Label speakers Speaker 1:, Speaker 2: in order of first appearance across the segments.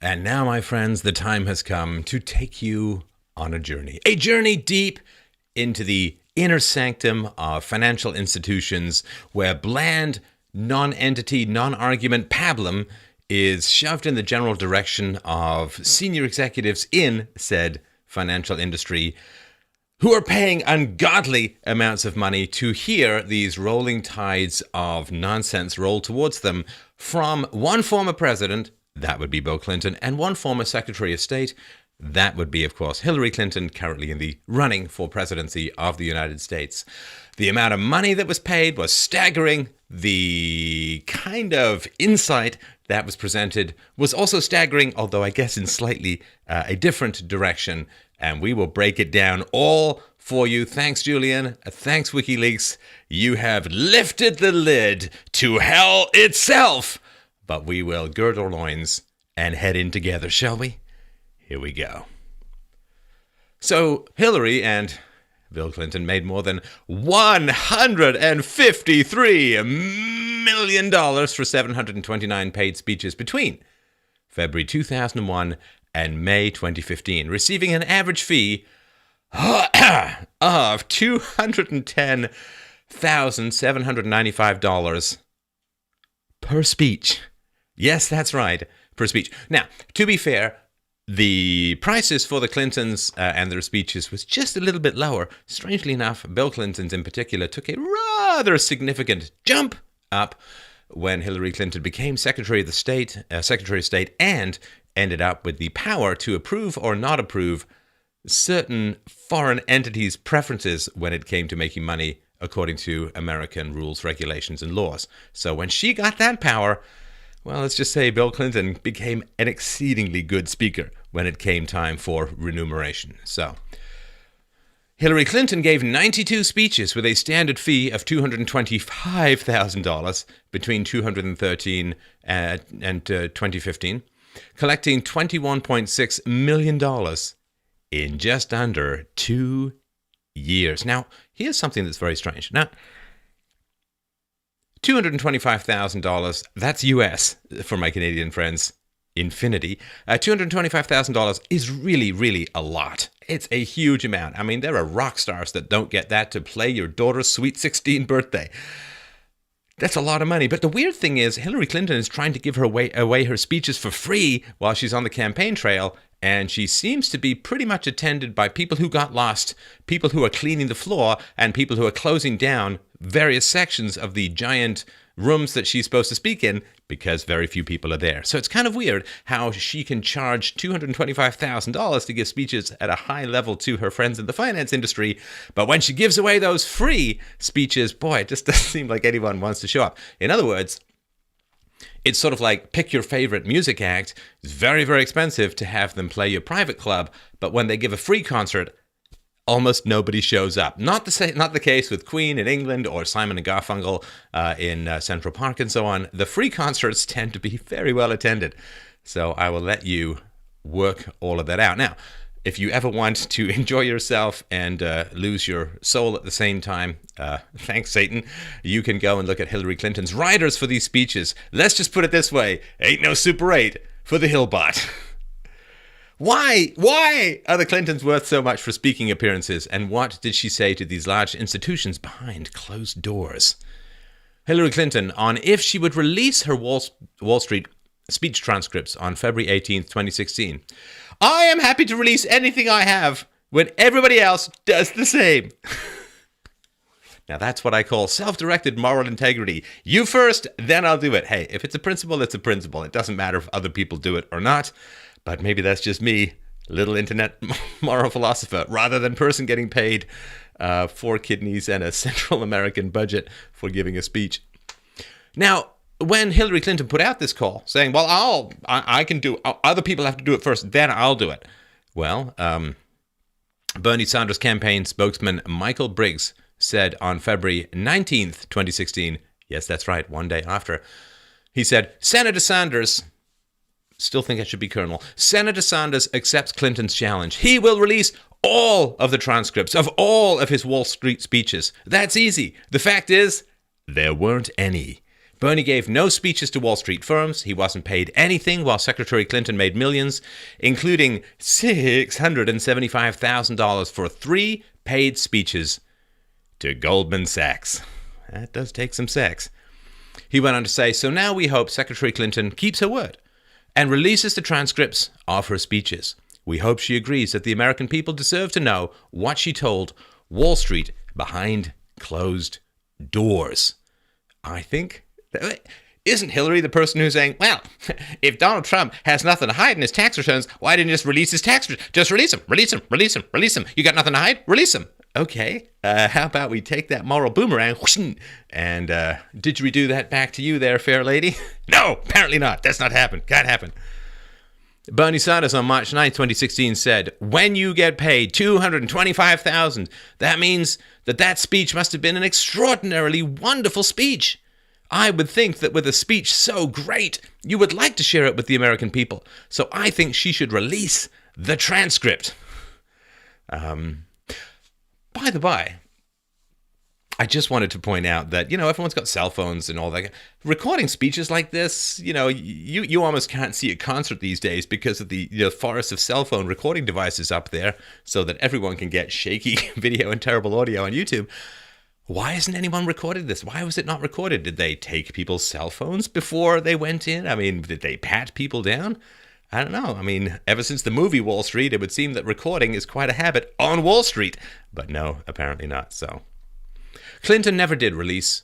Speaker 1: And now, my friends, the time has come to take you on a journey deep into the inner sanctum of financial institutions where bland, non-entity, non-argument pablum is shoved in the general direction of senior executives in said financial industry who are paying ungodly amounts of money to hear these rolling tides of nonsense roll towards them from one former president, that would be Bill Clinton, and one former Secretary of State, that would be, of course, Hillary Clinton, currently in the running for presidency of the United States. The amount of money that was paid was staggering. The kind of insight that was presented was also staggering, although I guess in slightly a different direction. And we will break it down all for you. Thanks, Julian. Thanks, WikiLeaks. You have lifted the lid to hell itself. But we will gird our loins and head in together, shall we? Here we go. So Hillary and Bill Clinton made more than $153 million for 729 paid speeches between February 2001 and May 2015, receiving an average fee of $210,795 per speech. Yes, that's right, per speech. Now, to be fair, the prices for the Clintons and their speeches was just a little bit lower. Strangely enough, Bill Clinton's in particular took a rather significant jump up when Hillary Clinton became Secretary of State, and ended up with the power to approve or not approve certain foreign entities' preferences when it came to making money according to American rules, regulations, and laws. So when she got that power, well, let's just say Bill Clinton became an exceedingly good speaker when it came time for remuneration. So Hillary Clinton gave 92 speeches with a standard fee of $225,000 between 2013 and 2015, collecting $21.6 million in just under 2 years. Now, here's something that's very strange. Now, $225,000, that's US for my Canadian friends, infinity. $225,000 is really, really a lot. It's a huge amount. I mean, there are rock stars that don't get that to play your daughter's sweet 16 birthday. That's a lot of money. But the weird thing is, Hillary Clinton is trying to give her away her speeches for free while she's on the campaign trail, and she seems to be pretty much attended by people who got lost, people who are cleaning the floor, and people who are closing down various sections of the giant rooms that she's supposed to speak in because very few people are there. So it's kind of weird how she can charge $225,000 to give speeches at a high level to her friends in the finance industry, but when she gives away those free speeches, boy, it just doesn't seem like anyone wants to show up. In other words, it's sort of like pick your favorite music act. It's very, very expensive to have them play your private club, but when they give a free concert, almost nobody shows up. Not the case with Queen in England or Simon and Garfunkel in Central Park and so on. The free concerts tend to be very well attended. So I will let you work all of that out. Now, if you ever want to enjoy yourself and lose your soul at the same time, thanks, Satan, you can go and look at Hillary Clinton's writers for these speeches. Let's just put it this way. Ain't no Super 8 for the Hillbot. Why are the Clintons worth so much for speaking appearances? And what did she say to these large institutions behind closed doors? Hillary Clinton, on if she would release her Wall Street speech transcripts on February 18th, 2016. I am happy to release anything I have when everybody else does the same. Now that's what I call self-directed moral integrity. You first, then I'll do it. Hey, if it's a principle, it's a principle. It doesn't matter if other people do it or not. But maybe that's just me, little internet moral philosopher, rather than person getting paid 4 kidneys and a Central American budget for giving a speech. Now, when Hillary Clinton put out this call saying, well, I can do, other people have to do it first, then I'll do it. Well, Bernie Sanders campaign spokesman Michael Briggs said on February 19th, 2016, yes, that's right, one day after, he said, Senator Sanders, still think I should be Colonel, Senator Sanders accepts Clinton's challenge. He will release all of the transcripts of all of his Wall Street speeches. That's easy. The fact is, there weren't any. Bernie gave no speeches to Wall Street firms. He wasn't paid anything while Secretary Clinton made millions, including $675,000 for 3 paid speeches to Goldman Sachs. That does take some sex. He went on to say, so now we hope Secretary Clinton keeps her word and releases the transcripts of her speeches. We hope she agrees that the American people deserve to know what she told Wall Street behind closed doors. I think... Isn't Hillary the person who's saying, well, if Donald Trump has nothing to hide in his tax returns, why didn't he just release his tax returns? Just release him, release him, release him, release him. You got nothing to hide? Release him. Okay, how about we take that moral boomerang and didgeridoo that back to you there, fair lady? No, apparently not. That's not happened. Can't happen. Bernie Sanders on March 9, 2016 said, when you get paid $225,000, that means that speech must have been an extraordinarily wonderful speech. I would think that with a speech so great, you would like to share it with the American people. So I think she should release the transcript. By the by, I just wanted to point out that, everyone's got cell phones and all that. Recording speeches like this, you almost can't see a concert these days because of the forest of cell phone recording devices up there so that everyone can get shaky video and terrible audio on YouTube. Why hasn't anyone recorded this? Why was it not recorded? Did they take people's cell phones before they went in? I mean, did they pat people down? I don't know. I mean, ever since the movie Wall Street, it would seem that recording is quite a habit on Wall Street. But no, apparently not. So Clinton never did release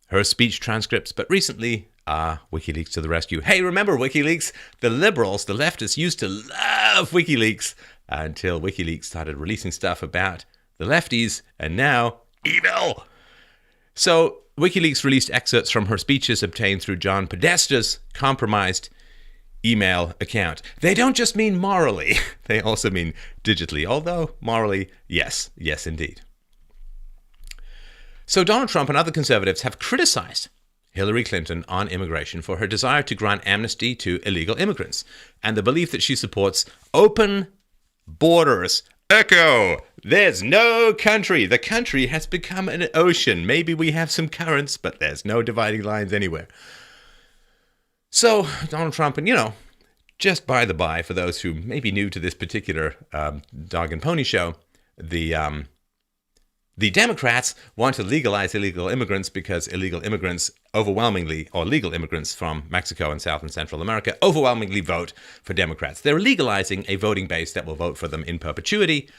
Speaker 1: her speech transcripts, but recently, WikiLeaks to the rescue. Hey, remember WikiLeaks? The liberals, the leftists, used to love WikiLeaks until WikiLeaks started releasing stuff about the lefties, and now... evil. So WikiLeaks released excerpts from her speeches obtained through John Podesta's compromised email account. They don't just mean morally, they also mean digitally, although morally, yes indeed. So Donald Trump and other conservatives have criticized Hillary Clinton on immigration for her desire to grant amnesty to illegal immigrants and the belief that she supports open borders. Echo! There's no country. The country has become an ocean. Maybe we have some currents, but there's no dividing lines anywhere. So, Donald Trump, and just by the by, for those who may be new to this particular dog and pony show, the Democrats want to legalize illegal immigrants because illegal immigrants overwhelmingly, or legal immigrants from Mexico and South and Central America, overwhelmingly vote for Democrats. They're legalizing a voting base that will vote for them in perpetuity.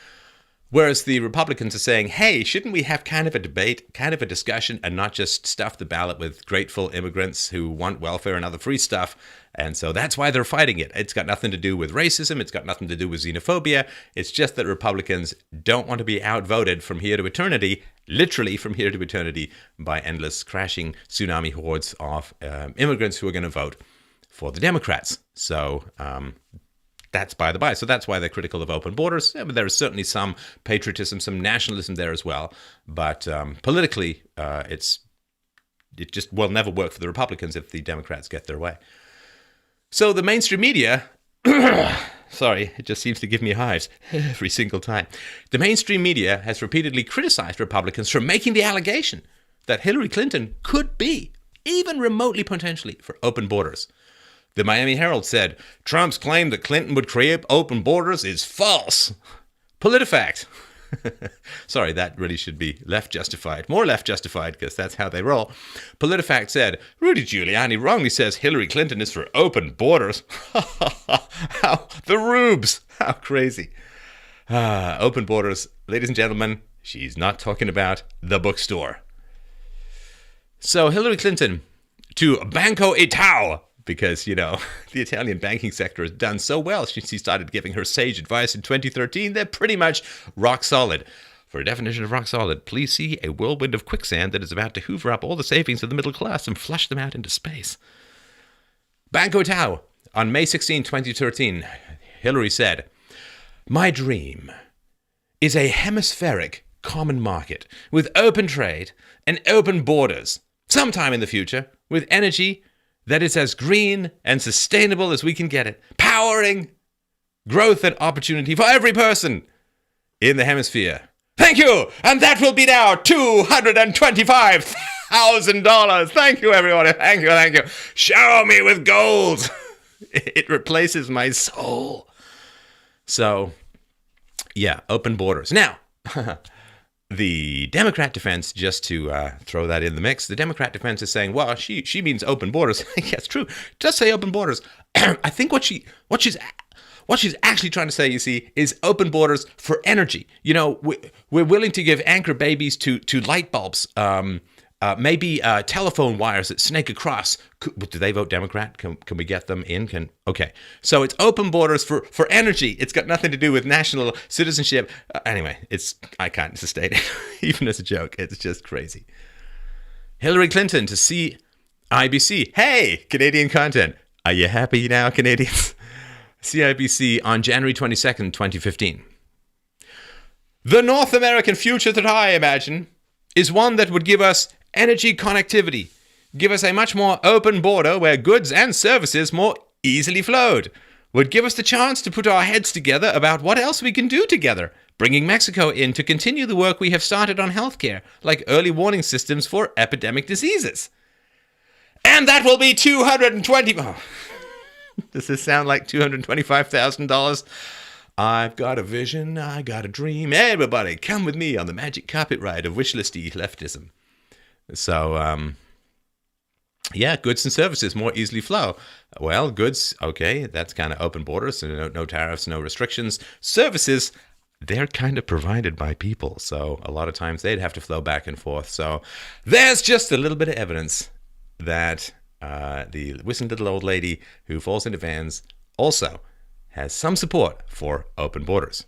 Speaker 1: Whereas the Republicans are saying, hey, shouldn't we have kind of a debate, kind of a discussion, and not just stuff the ballot with grateful immigrants who want welfare and other free stuff? And so that's why they're fighting it. It's got nothing to do with racism. It's got nothing to do with xenophobia. It's just that Republicans don't want to be outvoted from here to eternity, literally from here to eternity, by endless crashing tsunami hordes of immigrants who are going to vote for the Democrats. So that's by the by. So that's why they're critical of open borders. Yeah, but there is certainly some patriotism, some nationalism there as well. But politically, it just will never work for the Republicans if the Democrats get their way. So the mainstream media, sorry, it just seems to give me hives every single time. The mainstream media has repeatedly criticized Republicans for making the allegation that Hillary Clinton could be, even remotely potentially, for open borders. The Miami Herald said, Trump's claim that Clinton would create open borders is false. PolitiFact. Sorry, that really should be left justified. More left justified, because that's how they roll. PolitiFact said, Rudy Giuliani wrongly says Hillary Clinton is for open borders. How, the rubes. How crazy. Open borders. Ladies and gentlemen, she's not talking about the bookstore. So Hillary Clinton to Banco Itaú, because, the Italian banking sector has done so well since she started giving her sage advice in 2013. They're pretty much rock solid. For a definition of rock solid, please see a whirlwind of quicksand that is about to hoover up all the savings of the middle class and flush them out into space. Banco Itaú. On May 16, 2013, Hillary said, My dream is a hemispheric common market with open trade and open borders, sometime in the future, with energy that is as green and sustainable as we can get it, powering growth and opportunity for every person in the hemisphere. Thank you! And that will be now $225,000. $1,000. Thank you, everybody. Thank you, thank you. Shower me with gold. It replaces my soul. So, yeah, open borders. Now, the Democrat defense, just to throw that in the mix, the Democrat defense is saying, well, she means open borders. Yeah, it's true. It does say open borders. I think what she's actually trying to say, you see, is open borders for energy. You know, we're willing to give anchor babies to light bulbs, maybe telephone wires that snake across. Do they vote Democrat? Can we get them in? Okay. So it's open borders for energy. It's got nothing to do with national citizenship. Anyway, I can't sustain it, even as a joke. It's just crazy. Hillary Clinton to CIBC. Hey, Canadian content. Are you happy now, Canadians? CIBC on January 22nd, 2015. The North American future that I imagine is one that would give us energy connectivity, give us a much more open border where goods and services more easily flowed, would give us the chance to put our heads together about what else we can do together, bringing Mexico in to continue the work we have started on healthcare, like early warning systems for epidemic diseases. And that will be $220. Does this sound like $225,000? I've got a vision, I got a dream. Everybody, come with me on the magic carpet ride of wishlisty leftism. So, yeah, goods and services more easily flow. Well, goods, okay, that's kind of open borders, so no tariffs, no restrictions. Services, they're kind of provided by people, so a lot of times they'd have to flow back and forth. So there's just a little bit of evidence that the wizened little old lady who falls into vans also has some support for open borders.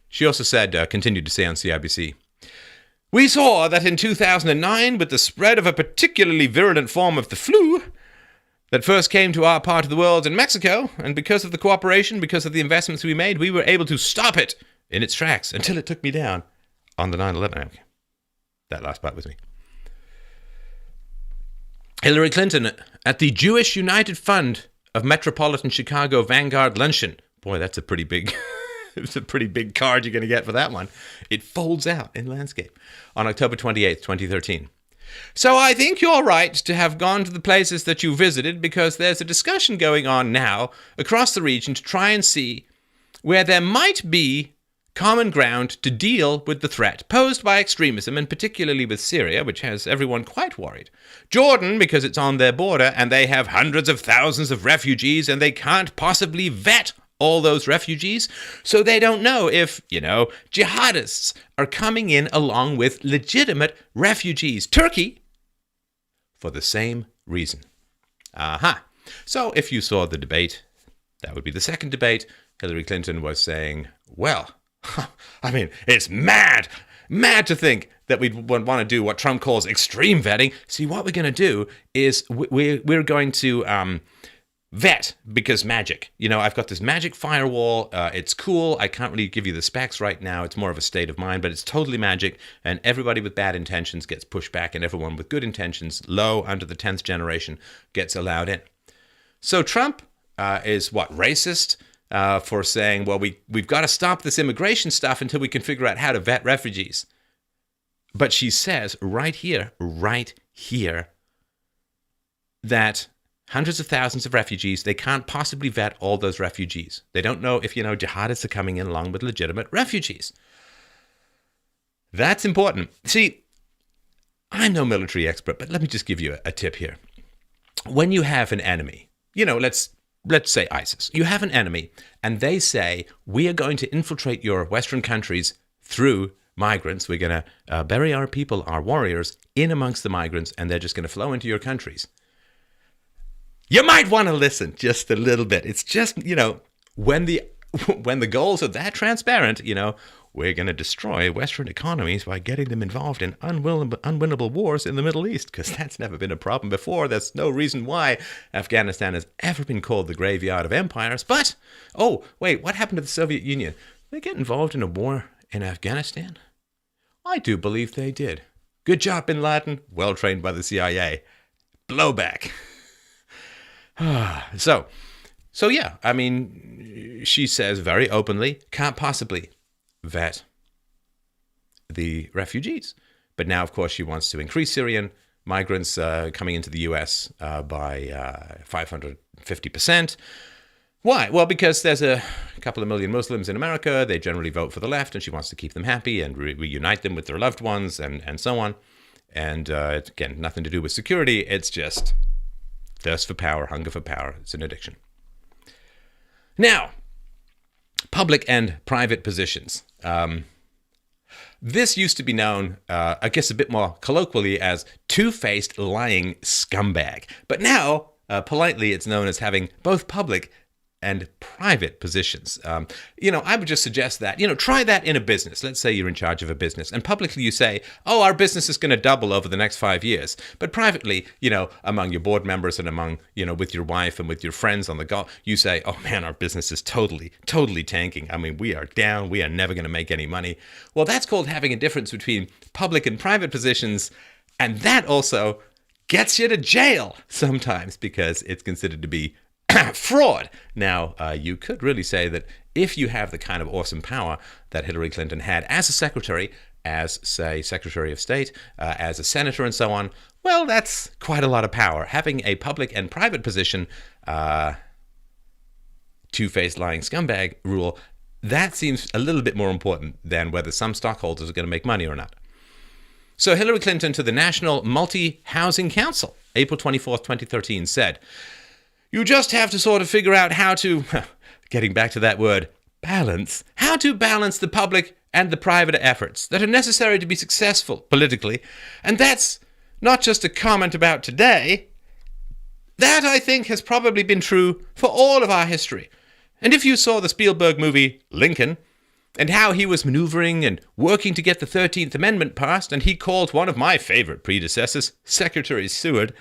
Speaker 1: She also said, continued to say on CIBC, we saw that in 2009, with the spread of a particularly virulent form of the flu that first came to our part of the world in Mexico, and because of the cooperation, because of the investments we made, we were able to stop it in its tracks until it took me down on the 9/11. Okay. That last part was me. Hillary Clinton at the Jewish United Fund of Metropolitan Chicago Vanguard Luncheon. Boy, that's a pretty big... It's a pretty big card you're going to get for that one. It folds out in landscape on October 28th, 2013. So I think you're right to have gone to the places that you visited because there's a discussion going on now across the region to try and see where there might be common ground to deal with the threat posed by extremism, and particularly with Syria, which has everyone quite worried. Jordan, because it's on their border and they have hundreds of thousands of refugees and they can't possibly vet all those refugees, so they don't know if, jihadists are coming in along with legitimate refugees. Turkey, for the same reason. So if you saw the debate, that would be the second debate. Hillary Clinton was saying, well, I mean, it's mad to think that we'd want to do what Trump calls extreme vetting. See, what we're going to do is we're going to vet because magic. I've got this magic firewall. It's cool. I can't really give you the specs right now. It's more of a state of mind, but it's totally magic. And everybody with bad intentions gets pushed back, and everyone with good intentions, low under the 10th generation, gets allowed in. So Trump is racist for saying, well, we've got to stop this immigration stuff until we can figure out how to vet refugees. But she says right here, that hundreds of thousands of refugees, they can't possibly vet all those refugees. They don't know if, jihadists are coming in along with legitimate refugees. That's important. See, I'm no military expert, but let me just give you a tip here. When you have an enemy, let's say ISIS. You have an enemy, and they say, we are going to infiltrate your Western countries through migrants. We're going to bury our people, our warriors, in amongst the migrants, and they're just going to flow into your countries. You might want to listen just a little bit. It's just, when the goals are that transparent, we're going to destroy Western economies by getting them involved in unwinnable wars in the Middle East, because that's never been a problem before. There's no reason why Afghanistan has ever been called the graveyard of empires. But, oh, wait, what happened to the Soviet Union? Did they get involved in a war in Afghanistan? I do believe they did. Good job, Bin Laden. Well trained by the CIA. Blowback. So yeah, I mean, she says very openly, can't possibly vet the refugees. But now, of course, she wants to increase Syrian migrants coming into the US by 550%. Why? Well, because there's a couple of million Muslims in America. They generally vote for the left, and she wants to keep them happy and reunite them with their loved ones and so on. And again, nothing to do with security. It's just thirst for power, hunger for power. It's an addiction. Now, public and private positions. This used to be known, I guess, a bit more colloquially as two-faced lying scumbag. But now, politely, it's known as having both public and private positions. I would just suggest that, try that in a business. Let's say you're in charge of a business and publicly you say, oh, our business is going to double over the next 5 years. But privately, among your board members and among, with your wife and with your friends on the go, you say, oh man, our business is totally tanking. I mean, we are down. We are never going to make any money. Well, that's called having a difference between public and private positions. And that also gets you to jail sometimes because it's considered to be fraud. Now, you could really say that if you have the kind of awesome power that Hillary Clinton had as a secretary, as, say, Secretary of State, as a senator and so on, well, that's quite a lot of power. Having a public and private position, two-faced lying scumbag rule, that seems a little bit more important than whether some stockholders are going to make money or not. So Hillary Clinton to the National Multi-Housing Council, April 24th, 2013, said, you just have to sort of figure out how to, getting back to that word, balance, how to balance the public and the private efforts that are necessary to be successful politically. And that's not just a comment about today. That, I think, has probably been true for all of our history. And if you saw the Spielberg movie Lincoln, and how he was maneuvering and working to get the 13th Amendment passed, and he called one of my favorite predecessors, Secretary Seward,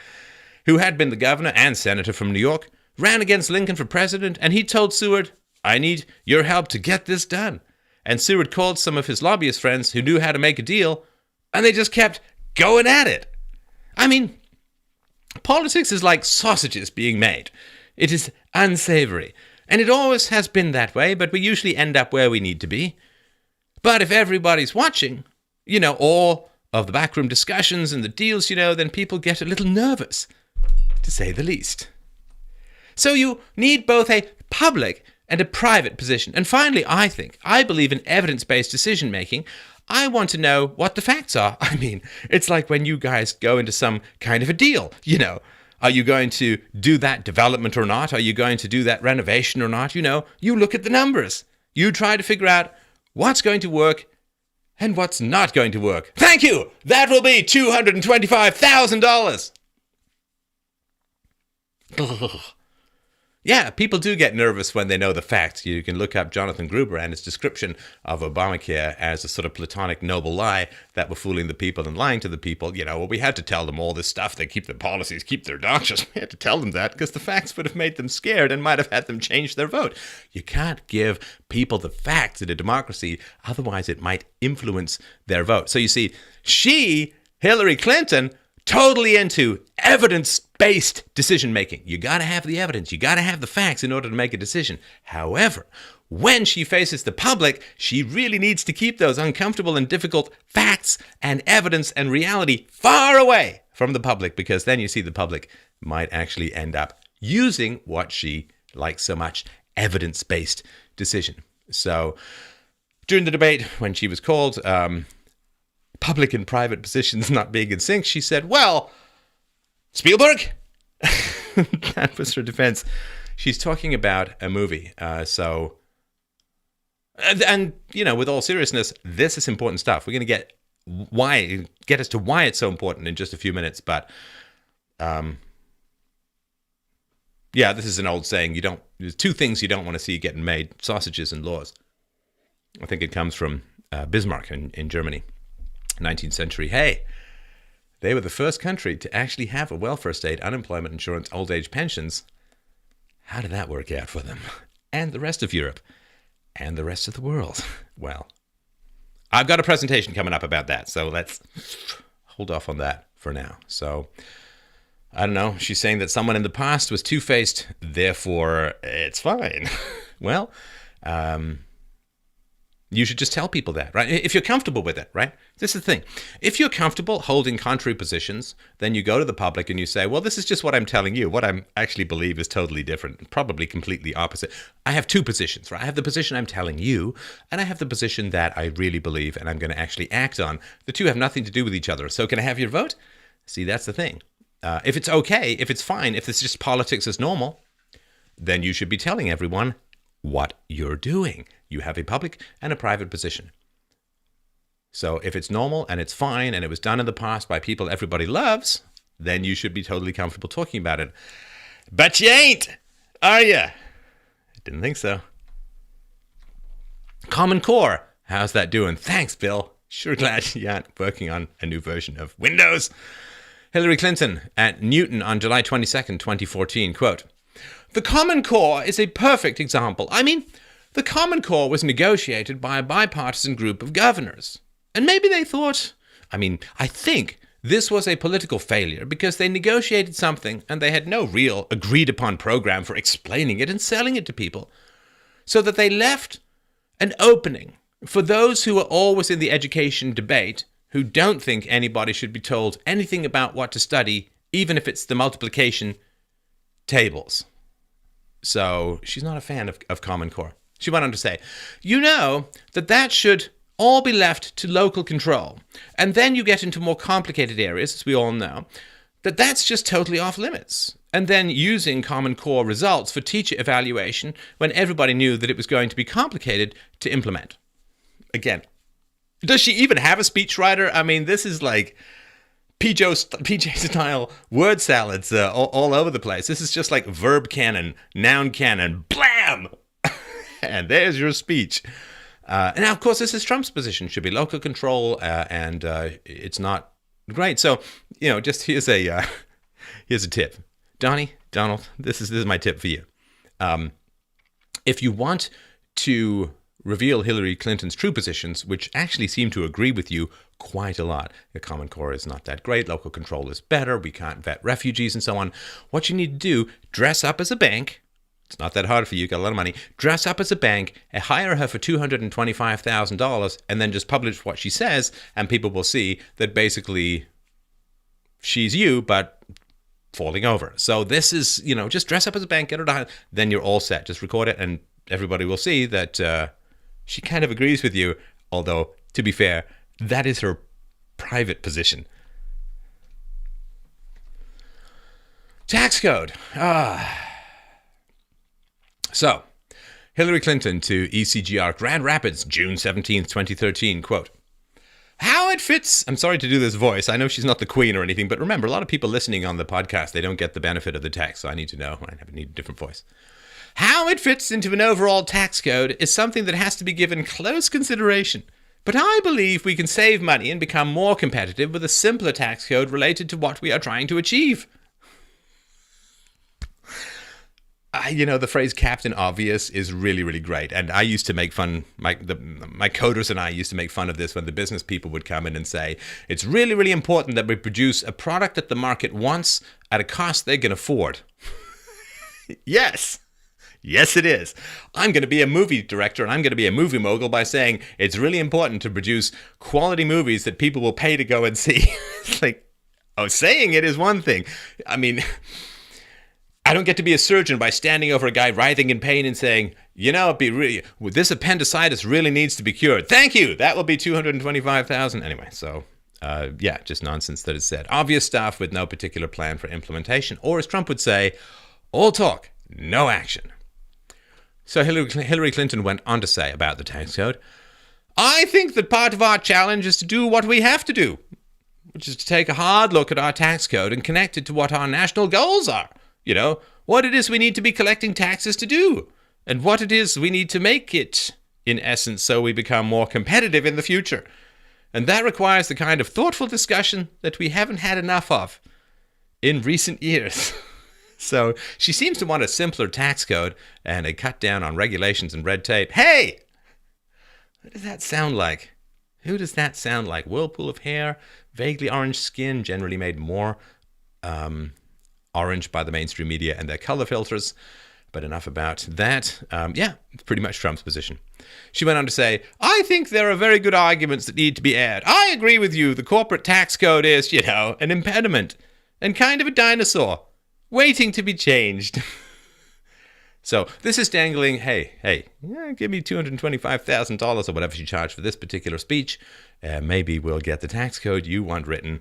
Speaker 1: who had been the governor and senator from New York, ran against Lincoln for president, and he told Seward, I need your help to get this done. And Seward called some of his lobbyist friends who knew how to make a deal, and they just kept going at it. I mean, politics is like sausages being made. It is unsavory, and it always has been that way, but we usually end up where we need to be. But if everybody's watching, all of the backroom discussions and the deals, then people get a little nervous, to say the least. So you need both a public and a private position. And finally, I believe in evidence-based decision-making. I want to know what the facts are. I mean, it's like when you guys go into some kind of a deal, Are you going to do that development or not? Are you going to do that renovation or not? You look at the numbers. You try to figure out what's going to work and what's not going to work. Thank you! That will be $225,000! Yeah, people do get nervous when they know the facts. You can look up Jonathan Gruber and his description of Obamacare as a sort of platonic noble lie that were fooling the people and lying to the people. We had to tell them all this stuff. They keep their policies, keep their doctors. We had to tell them that because the facts would have made them scared and might have had them change their vote. You can't give people the facts in a democracy, otherwise it might influence their vote. So you see, Hillary Clinton, totally into evidence-based decision-making. You got to have the evidence. You got to have the facts in order to make a decision. However, when she faces the public, she really needs to keep those uncomfortable and difficult facts and evidence and reality far away from the public, because then you see the public might actually end up using what she likes so much, evidence-based decision. So during the debate, when she was called public and private positions not being in sync, she said, well, Spielberg? That was her defense. She's talking about a movie. And with all seriousness, this is important stuff. We're going to get as to why it's so important in just a few minutes. But this is an old saying. There's two things you don't want to see getting made: sausages and laws. I think it comes from Bismarck in Germany. 19th century. Hey, they were the first country to actually have a welfare state, unemployment insurance, old age pensions. How did that work out for them? And the rest of Europe and the rest of the world. Well, I've got a presentation coming up about that, so let's hold off on that for now. So, I don't know. She's saying that someone in the past was two-faced, therefore it's fine. Well, You should just tell people that, right? If you're comfortable with it, right? This is the thing. If you're comfortable holding contrary positions, then you go to the public and you say, well, this is just what I'm telling you. What I actually believe is totally different, probably completely opposite. I have two positions, right? I have the position I'm telling you, and I have the position that I really believe and I'm going to actually act on. The two have nothing to do with each other. So can I have your vote? See, that's the thing. If it's okay, if it's fine, if it's just politics as normal, then you should be telling everyone what you're doing. You have a public and a private position. So if it's normal and it's fine and it was done in the past by people everybody loves, then you should be totally comfortable talking about it. But you ain't, are you? Didn't think so. Common Core, how's that doing? Thanks, Bill. Sure glad you aren't working on a new version of Windows. Hillary Clinton at Newton on July 22nd, 2014, quote, "The Common Core is a perfect example. I mean, the Common Core was negotiated by a bipartisan group of governors. And maybe they thought, I think this was a political failure because they negotiated something and they had no real agreed upon program for explaining it and selling it to people. So that they left an opening for those who are always in the education debate, who don't think anybody should be told anything about what to study, even if it's the multiplication tables." So she's not a fan of Common Core. She went on to say, "You know that should all be left to local control. And then you get into more complicated areas, as we all know, that's just totally off limits. And then using Common Core results for teacher evaluation when everybody knew that it was going to be complicated to implement." Again, does she even have a speechwriter? This is like PJ-style word salads all over the place. This is just like verb canon, noun canon, blam! And there's your speech. And now, of course, this is Trump's position. Should be local control, and it's not great. So, just here's a tip. Donald, this is my tip for you. If you want to reveal Hillary Clinton's true positions, which actually seem to agree with you quite a lot. The Common Core is not that great. Local control is better. We can't vet refugees and so on. What you need to do, dress up as a bank. It's not that hard for you. You got a lot of money. Dress up as a bank, hire her for $225,000, and then just publish what she says, and people will see that basically she's you, but falling over. So this is, just dress up as a bank, get her to hire, then you're all set. Just record it, and everybody will see that she kind of agrees with you, although, to be fair, that is her private position. Tax code. So, Hillary Clinton to ECGR Grand Rapids, June 17th, 2013, quote, "How it fits," I'm sorry to do this voice, I know she's not the queen or anything, but remember, a lot of people listening on the podcast, they don't get the benefit of the text, so I need to know, I need a different voice. "How it fits into an overall tax code is something that has to be given close consideration. But I believe we can save money and become more competitive with a simpler tax code related to what we are trying to achieve." The phrase Captain Obvious is really, really great. And I used to make fun, my coders and I used to make fun of this when the business people would come in and say, it's really, really important that we produce a product that the market wants at a cost they can afford. Yes. Yes, it is. I'm going to be a movie director and I'm going to be a movie mogul by saying it's really important to produce quality movies that people will pay to go and see. It's like, saying it is one thing. I don't get to be a surgeon by standing over a guy writhing in pain and saying, this appendicitis really needs to be cured. Thank you. That will be $225,000. Anyway, so just nonsense that is said. Obvious stuff with no particular plan for implementation. Or as Trump would say, all talk, no action. So Hillary Clinton went on to say about the tax code, "I think that part of our challenge is to do what we have to do, which is to take a hard look at our tax code and connect it to what our national goals are. What it is we need to be collecting taxes to do, and what it is we need to make it, in essence, so we become more competitive in the future. And that requires the kind of thoughtful discussion that we haven't had enough of in recent years." So she seems to want a simpler tax code and a cut down on regulations and red tape. Hey! What does that sound like? Who does that sound like? Whirlpool of hair, vaguely orange skin, generally made more orange by the mainstream media and their color filters. But enough about that. Pretty much Trump's position. She went on to say, I think there are very good arguments that need to be aired. I agree with you. The corporate tax code is, an impediment and kind of a dinosaur waiting to be changed. So this is dangling, hey, give me $225,000 or whatever she charged for this particular speech. Maybe we'll get the tax code you want written.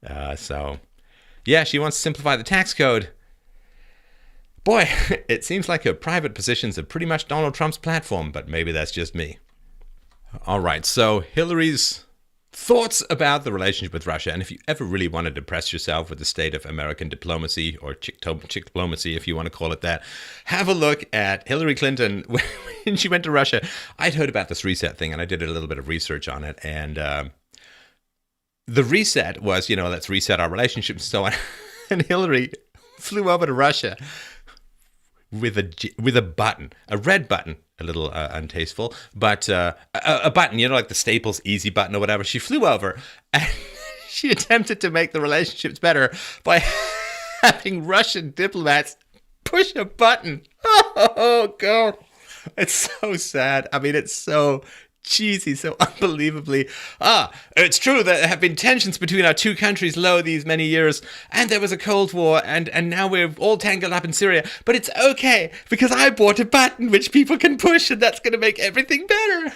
Speaker 1: She wants to simplify the tax code. Boy, it seems like her private positions are pretty much Donald Trump's platform, but maybe that's just me. All right, so Hillary's thoughts about the relationship with Russia. And if you ever really want to depress yourself with the state of American diplomacy, or chick diplomacy, if you want to call it that, have a look at Hillary Clinton when she went to Russia. I'd heard about this reset thing, and I did a little bit of research on it. And the reset was, let's reset our relationship and so on. And Hillary flew over to Russia with a button, a red button, a little untasteful, but a button, like the Staples Easy button or whatever. She flew over and she attempted to make the relationships better by having Russian diplomats push a button. Oh, God. It's so sad. I mean, it's so cheesy, so unbelievably. It's true that there have been tensions between our two countries low these many years, and there was a Cold War, and now we're all tangled up in Syria, but it's okay, because I bought a button which people can push, and that's going to make everything better.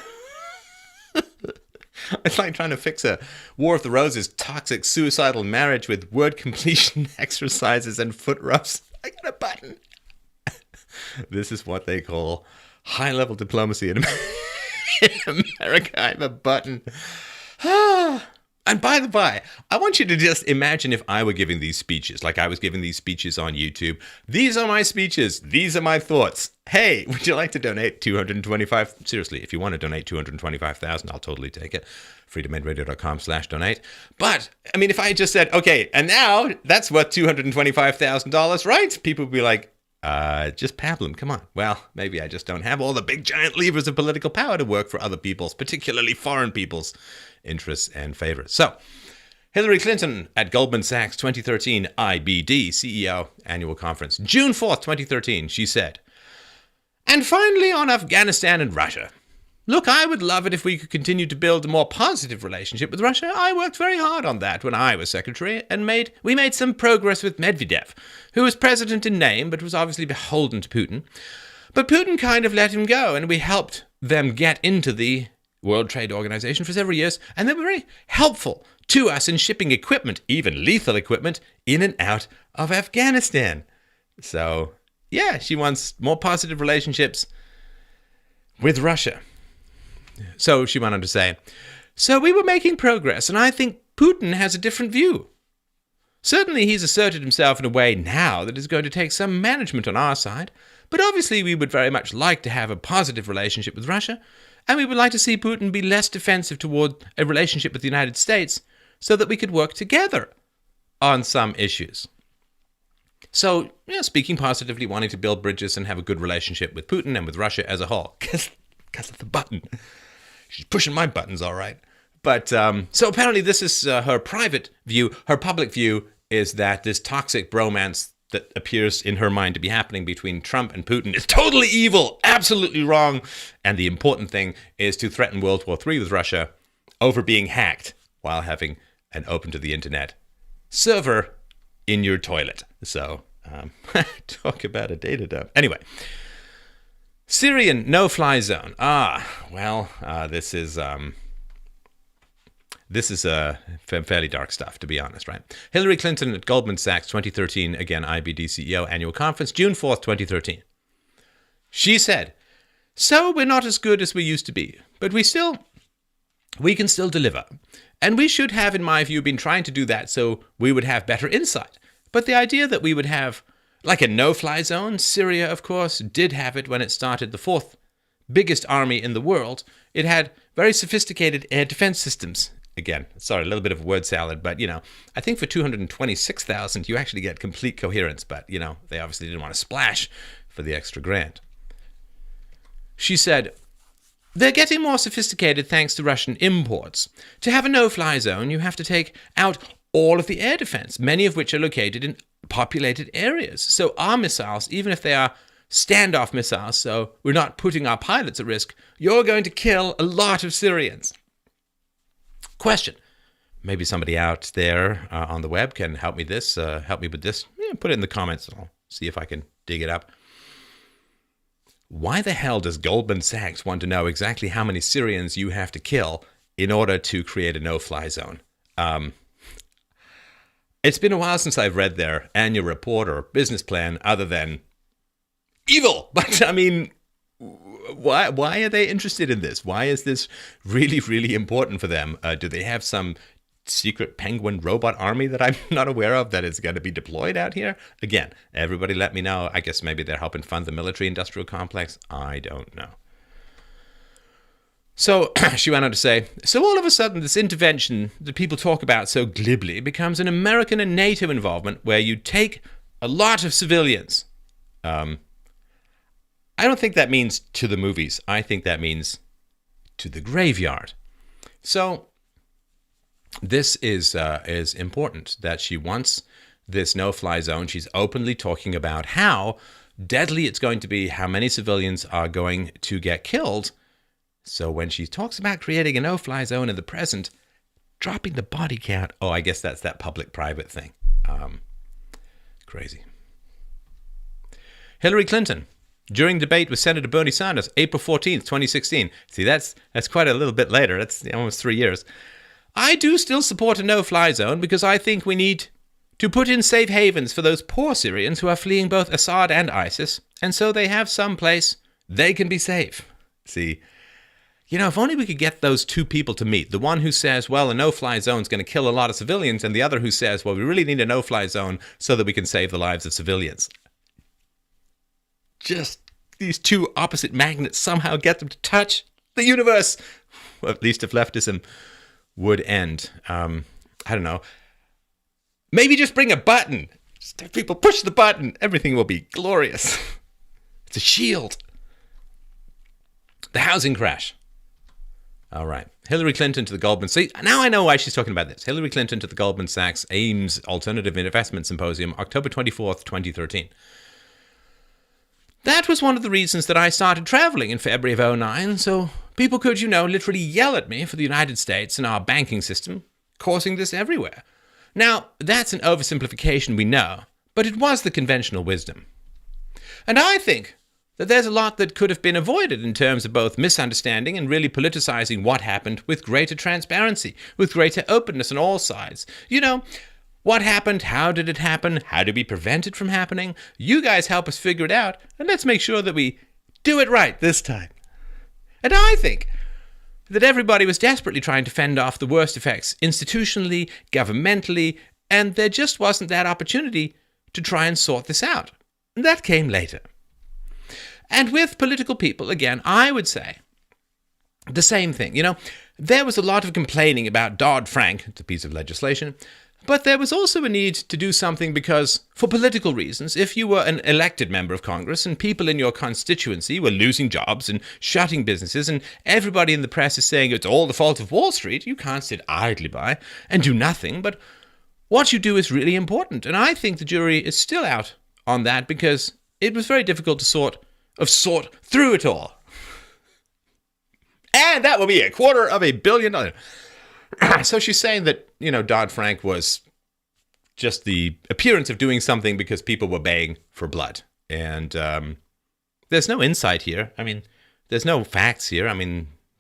Speaker 1: It's like trying to fix a War of the Roses toxic suicidal marriage with word completion exercises and foot rubs. I got a button. This is what they call high-level diplomacy in America. I have a button. And by the by, I want you to just imagine if I were giving these speeches, like I was giving these speeches on YouTube. These are my speeches. These are my thoughts. Hey, would you like to donate $225? Seriously, if you want to donate $225,000, I'll totally take it. freedomainradio.com/donate. But, I mean, if I just said, okay, and now that's worth $225,000, right? People would be like, just pablum, come on. Well, maybe I just don't have all the big giant levers of political power to work for other people's, particularly foreign people's, interests and favors. So, Hillary Clinton at Goldman Sachs 2013 IBD CEO Annual Conference. June 4th, 2013, she said, and finally on Afghanistan and Russia. Look, I would love it if we could continue to build a more positive relationship with Russia. I worked very hard on that when I was secretary, and we made some progress with Medvedev, who was president in name but was obviously beholden to Putin. But Putin kind of let him go, and we helped them get into the World Trade Organization for several years, and they were very helpful to us in shipping equipment, even lethal equipment, in and out of Afghanistan. So, yeah, she wants more positive relationships with Russia. So she went on to say, so we were making progress, and I think Putin has a different view. Certainly he's asserted himself in a way now that is going to take some management on our side, but obviously we would very much like to have a positive relationship with Russia, and we would like to see Putin be less defensive toward a relationship with the United States so that we could work together on some issues. So, speaking positively, wanting to build bridges and have a good relationship with Putin and with Russia as a whole. Because of the button. She's pushing my buttons, all right. But, so apparently this is her private view. Her public view is that this toxic bromance that appears in her mind to be happening between Trump and Putin is totally evil, absolutely wrong. And the important thing is to threaten World War III with Russia over being hacked while having an open to the internet server in your toilet. So, talk about a data dump. Anyway, Syrian no-fly zone. This is fairly dark stuff, to be honest, right? Hillary Clinton at Goldman Sachs 2013, again, IBD CEO Annual Conference, June 4th, 2013. She said, so we're not as good as we used to be, but we can still deliver. And we should have, in my view, been trying to do that so we would have better insight. But the idea that we would have, like a no-fly zone, Syria, of course, did have it when it started the fourth biggest army in the world. It had very sophisticated air defense systems. Again, sorry, a little bit of word salad, but, I think for $226,000, you actually get complete coherence. But, they obviously didn't want to splash for the extra grand. She said, they're getting more sophisticated thanks to Russian imports. To have a no-fly zone, you have to take out all of the air defense, many of which are located in populated areas. So our missiles, even if they are standoff missiles, so we're not putting our pilots at risk, you're going to kill a lot of Syrians. Question. Maybe somebody out there on the web can help me with this. Yeah, put it in the comments and I'll see if I can dig it up. Why the hell does Goldman Sachs want to know exactly how many Syrians you have to kill in order to create a no-fly zone? It's been a while since I've read their annual report or business plan other than evil. But I mean, why are they interested in this? Why is this really, really important for them? Do they have some secret penguin robot army that I'm not aware of that is going to be deployed out here? Again, everybody let me know. I guess maybe they're helping fund the military-industrial complex. I don't know. So she went on to say, so all of a sudden this intervention that people talk about so glibly becomes an American and NATO involvement where you take a lot of civilians. I don't think that means to the movies. I think that means to the graveyard. So this is important that she wants this no-fly zone. She's openly talking about how deadly it's going to be, how many civilians are going to get killed. So when she talks about creating a no-fly zone in the present, dropping the body count, I guess that's that public-private thing. Crazy. Hillary Clinton, during debate with Senator Bernie Sanders, April 14th, 2016. See, that's quite a little bit later. That's almost 3 years. I do still support a no-fly zone because I think we need to put in safe havens for those poor Syrians who are fleeing both Assad and ISIS, and so they have some place they can be safe. See, if only we could get those two people to meet. The one who says, well, a no-fly zone is going to kill a lot of civilians, and the other who says, well, we really need a no-fly zone so that we can save the lives of civilians. Just these two opposite magnets somehow get them to touch the universe. Well, at least if leftism would end. I don't know. Maybe just bring a button. Just have people push the button. Everything will be glorious. It's a shield. The housing crash. All right. Hillary Clinton to the Goldman Sachs. Now I know why she's talking about this. Hillary Clinton to the Goldman Sachs Ames Alternative Investment Symposium, October 24th, 2013. That was one of the reasons that I started traveling in February of 2009, so people could, literally yell at me for the United States and our banking system, causing this everywhere. Now, that's an oversimplification, we know, but it was the conventional wisdom. And I think that there's a lot that could have been avoided in terms of both misunderstanding and really politicizing what happened with greater transparency, with greater openness on all sides. What happened? How did it happen? How do we prevent it from happening? You guys help us figure it out, and let's make sure that we do it right this time. And I think that everybody was desperately trying to fend off the worst effects institutionally, governmentally, and there just wasn't that opportunity to try and sort this out. And that came later. And with political people, again, I would say the same thing. There was a lot of complaining about Dodd-Frank, it's a piece of legislation, but there was also a need to do something because, for political reasons, if you were an elected member of Congress and people in your constituency were losing jobs and shutting businesses and everybody in the press is saying it's all the fault of Wall Street, you can't sit idly by and do nothing, but what you do is really important. And I think the jury is still out on that because it was very difficult to sort through it all. And that will be $250 million. So she's saying that, Dodd-Frank was just the appearance of doing something because people were baying for blood. And there's no insight here. There's no facts here.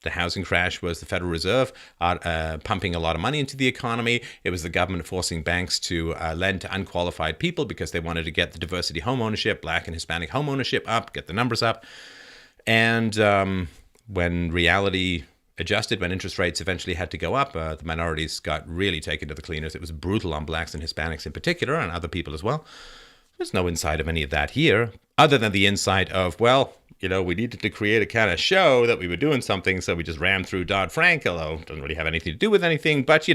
Speaker 1: The housing crash was the Federal Reserve pumping a lot of money into the economy. It was the government forcing banks to lend to unqualified people because they wanted to get the diversity home ownership, Black and Hispanic home ownership up, get the numbers up. And when reality adjusted, when interest rates eventually had to go up, the minorities got really taken to the cleaners. It was brutal on Blacks and Hispanics in particular, and other people as well. There's no insight of any of that here, other than the insight of, we needed to create a kind of show that we were doing something, so we just rammed through Dodd-Frank, although it doesn't really have anything to do with anything, but,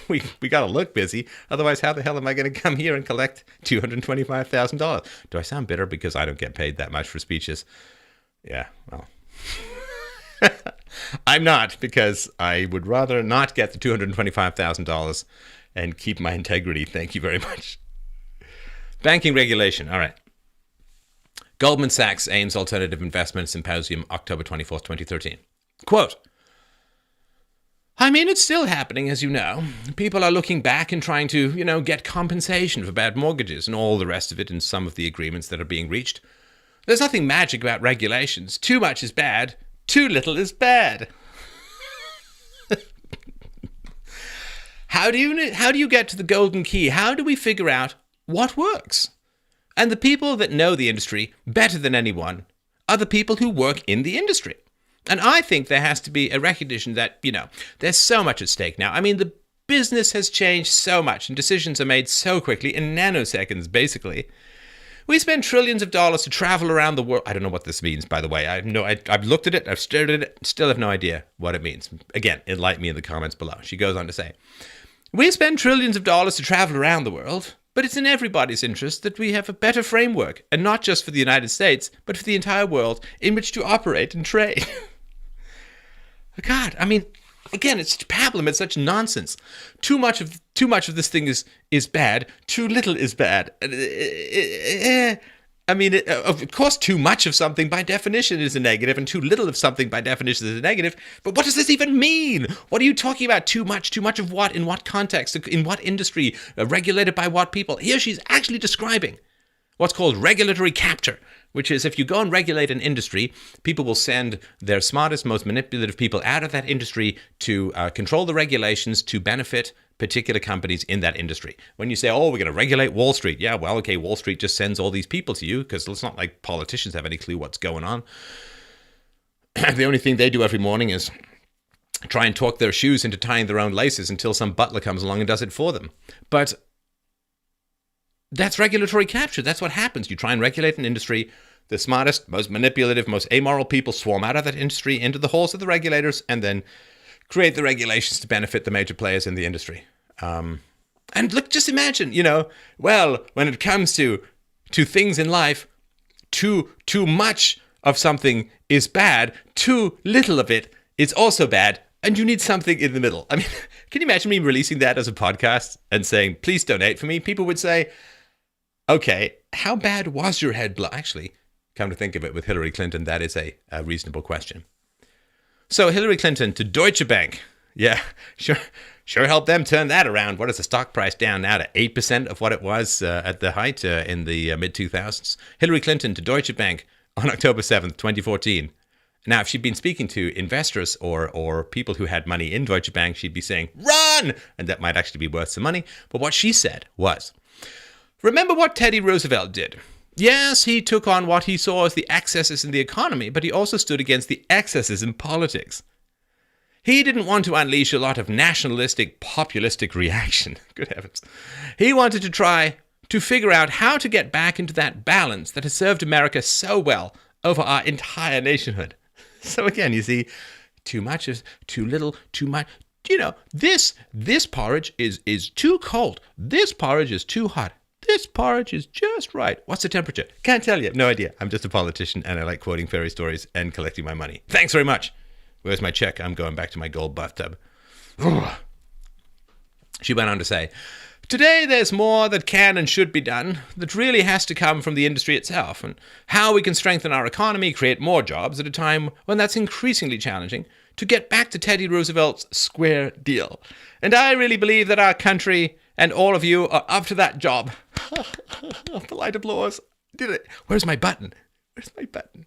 Speaker 1: we got to look busy. Otherwise, how the hell am I going to come here and collect $225,000? Do I sound bitter because I don't get paid that much for speeches? Yeah, well... I'm not, because I would rather not get the $225,000 and keep my integrity. Thank you very much. Banking regulation. All right. Goldman Sachs AIMS Alternative Investment Symposium, October 24th, 2013. Quote, I mean, it's still happening, as you know. People are looking back and trying to, get compensation for bad mortgages and all the rest of it in some of the agreements that are being reached. There's nothing magic about regulations. Too much is bad. Too little is bad. How do you get to the golden key? How do we figure out what works? And the people that know the industry better than anyone are the people who work in the industry. And I think there has to be a recognition that, there's so much at stake now. I mean, the business has changed so much and decisions are made so quickly in nanoseconds, basically. We spend trillions of dollars to travel around the world. I don't know what this means, by the way. I've looked at it, I've stared at it, still have no idea what it means. Again, enlighten me in the comments below. She goes on to say, we spend trillions of dollars to travel around the world, but it's in everybody's interest that we have a better framework, and not just for the United States, but for the entire world in which to operate and trade. God, I mean, again, it's such pablum, it's such nonsense. Too much of this thing is bad. Too little is bad. I mean, of course, too much of something by definition is a negative, and too little of something by definition is a negative. But what does this even mean? What are you talking about? Too much? Too much of what? In what context? In what industry? Regulated by what people? Here she's actually describing what's called regulatory capture, which is if you go and regulate an industry, people will send their smartest, most manipulative people out of that industry to control the regulations to benefit particular companies in that industry. When you say, oh, we're going to regulate Wall Street. Yeah, well, okay, Wall Street just sends all these people to you because it's not like politicians have any clue what's going on. The only thing they do every morning is try and talk their shoes into tying their own laces until some butler comes along and does it for them. But that's regulatory capture. That's what happens. You try and regulate an industry. The smartest, most manipulative, most amoral people swarm out of that industry into the halls of the regulators and then create the regulations to benefit the major players in the industry. And look, just imagine, well, when it comes to things in life, too much of something is bad, too little of it is also bad, and you need something in the middle. I mean, can you imagine me releasing that as a podcast and saying, please donate for me? People would say, okay, how bad was your head blow? Actually, come to think of it, with Hillary Clinton, that is a reasonable question. So Hillary Clinton to Deutsche Bank. Yeah, sure helped them turn that around. What is the stock price down now to 8% of what it was at the height in the mid-2000s? Hillary Clinton to Deutsche Bank on October 7th, 2014. Now, if she'd been speaking to investors or people who had money in Deutsche Bank, she'd be saying, run! And that might actually be worth some money. But what she said was, remember what Teddy Roosevelt did. Yes, he took on what he saw as the excesses in the economy, but he also stood against the excesses in politics. He didn't want to unleash a lot of nationalistic, populistic reaction. Good heavens. He wanted to try to figure out how to get back into that balance that has served America so well over our entire nationhood. So again, you see, too much is too little, too much. This porridge is too cold. This porridge is too hot. This porridge is just right. What's the temperature? Can't tell you. No idea. I'm just a politician and I like quoting fairy stories and collecting my money. Thanks very much. Where's my check? I'm going back to my gold bathtub. She went on to say, today there's more that can and should be done that really has to come from the industry itself, and how we can strengthen our economy, create more jobs at a time when that's increasingly challenging, to get back to Teddy Roosevelt's square deal. And I really believe that our country and all of you are up to that job. Polite applause. Did it. Where's my button? Where's my button?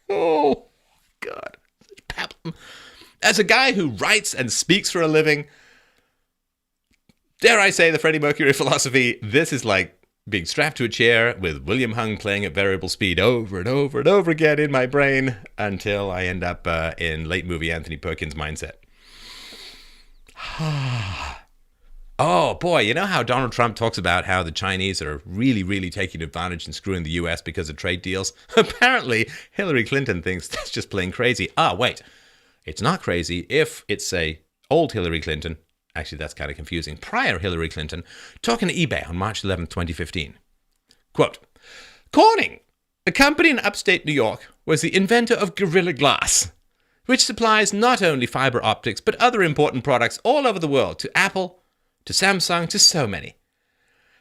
Speaker 1: Oh, God. Such pablum. As a guy who writes and speaks for a living, dare I say the Freddie Mercury philosophy, this is like being strapped to a chair with William Hung playing at variable speed over and over and over again in my brain until I end up in late movie Anthony Perkins mindset. Oh boy, you know how Donald Trump talks about how the Chinese are really, really taking advantage and screwing the US because of trade deals? Apparently, Hillary Clinton thinks that's just plain crazy. Wait, it's not crazy if it's, say, old Hillary Clinton. Actually, that's kind of confusing. Prior Hillary Clinton talking to eBay on March 11, 2015. Quote, Corning, a company in upstate New York, was the inventor of Gorilla Glass, which supplies not only fiber optics, but other important products all over the world to Apple, to Samsung, to so many.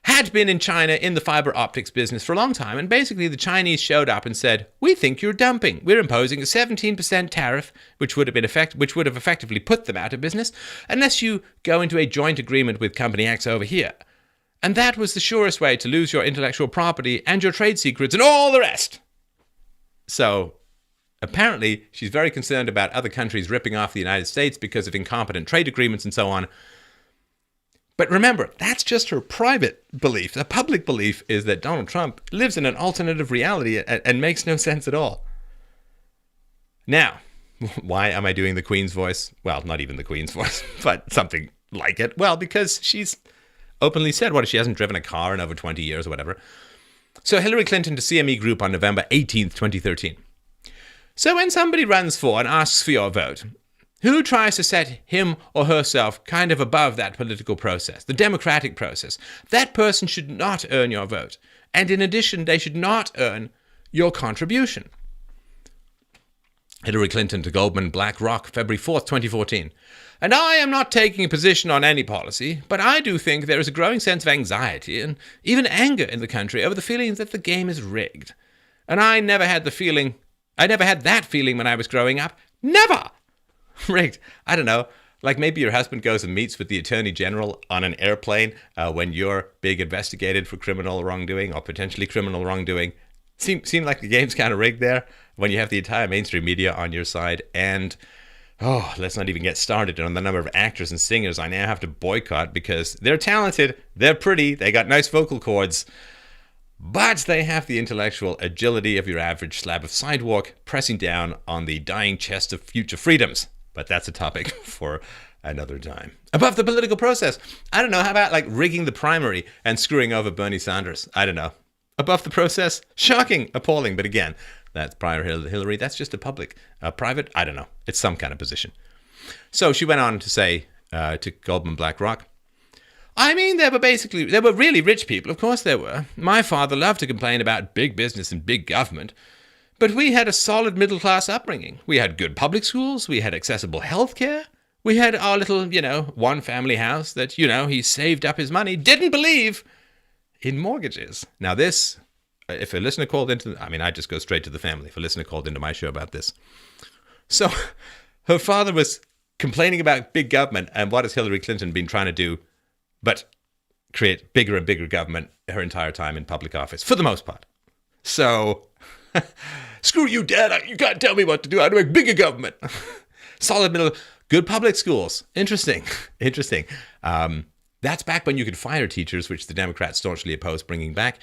Speaker 1: had been in China in the fiber optics business for a long time. And basically the Chinese showed up and said, we think you're dumping. We're imposing a 17% tariff, which would have effectively put them out of business, unless you go into a joint agreement with Company X over here. And that was the surest way to lose your intellectual property and your trade secrets and all the rest. So apparently she's very concerned about other countries ripping off the United States because of incompetent trade agreements and so on. But remember, that's just her private belief. The public belief is that Donald Trump lives in an alternative reality and makes no sense at all. Now, why am I doing the Queen's voice? Well, not even the Queen's voice, but something like it. Well, because she's openly said, she hasn't driven a car in over 20 years or whatever. So Hillary Clinton to CME Group on November 18th, 2013. So when somebody runs for and asks for your vote, who tries to set him or herself kind of above that political process, the democratic process, that person should not earn your vote. And in addition, they should not earn your contribution. Hillary Clinton to Goldman BlackRock, February 4th, 2014. And I am not taking a position on any policy, but I do think there is a growing sense of anxiety and even anger in the country over the feeling that the game is rigged. And I never had that feeling when I was growing up. Never! Rigged. I don't know. Like maybe your husband goes and meets with the Attorney General on an airplane when you're being investigated for criminal wrongdoing or potentially criminal wrongdoing. Seem like the game's kind of rigged there when you have the entire mainstream media on your side. And, let's not even get started on the number of actors and singers I now have to boycott because they're talented, they're pretty, they got nice vocal cords, but they have the intellectual agility of your average slab of sidewalk pressing down on the dying chest of future freedoms. But that's a topic for another time. Above the political process. I don't know. How about like rigging the primary and screwing over Bernie Sanders? I don't know. Above the process? Shocking, appalling. But again, that's prior Hillary. That's just a public. Private? I don't know. It's some kind of position. So she went on to say to Goldman BlackRock, I mean, they were really rich people. Of course they were. My father loved to complain about big business and big government. But we had a solid middle-class upbringing. We had good public schools. We had accessible health care. We had our little, one-family house that, he saved up his money, didn't believe in mortgages. Now this, if a listener called into, I just go straight to the family. If a listener called into my show about this. So her father was complaining about big government, and what has Hillary Clinton been trying to do but create bigger and bigger government her entire time in public office, for the most part. So... Screw you, Dad. You can't tell me what to do. I do a bigger government. Solid middle, good public schools. Interesting. That's back when you could fire teachers, which the Democrats staunchly opposed bringing back.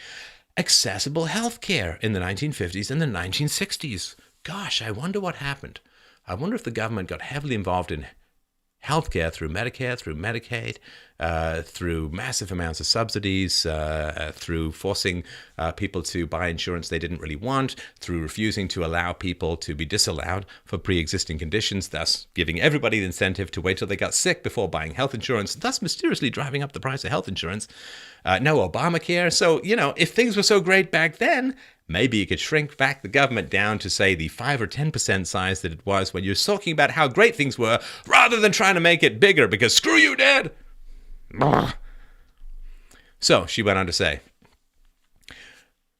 Speaker 1: Accessible health care in the 1950s and the 1960s. Gosh, I wonder what happened. I wonder if the government got heavily involved in healthcare through Medicare, through Medicaid, through massive amounts of subsidies, through forcing people to buy insurance they didn't really want, through refusing to allow people to be disallowed for pre-existing conditions, thus giving everybody the incentive to wait till they got sick before buying health insurance, thus mysteriously driving up the price of health insurance. No Obamacare. So, if things were so great back then, maybe you could shrink back the government down to, say, the 5 or 10% size that it was when you're talking about how great things were, rather than trying to make it bigger, because screw you, Dad! So she went on to say,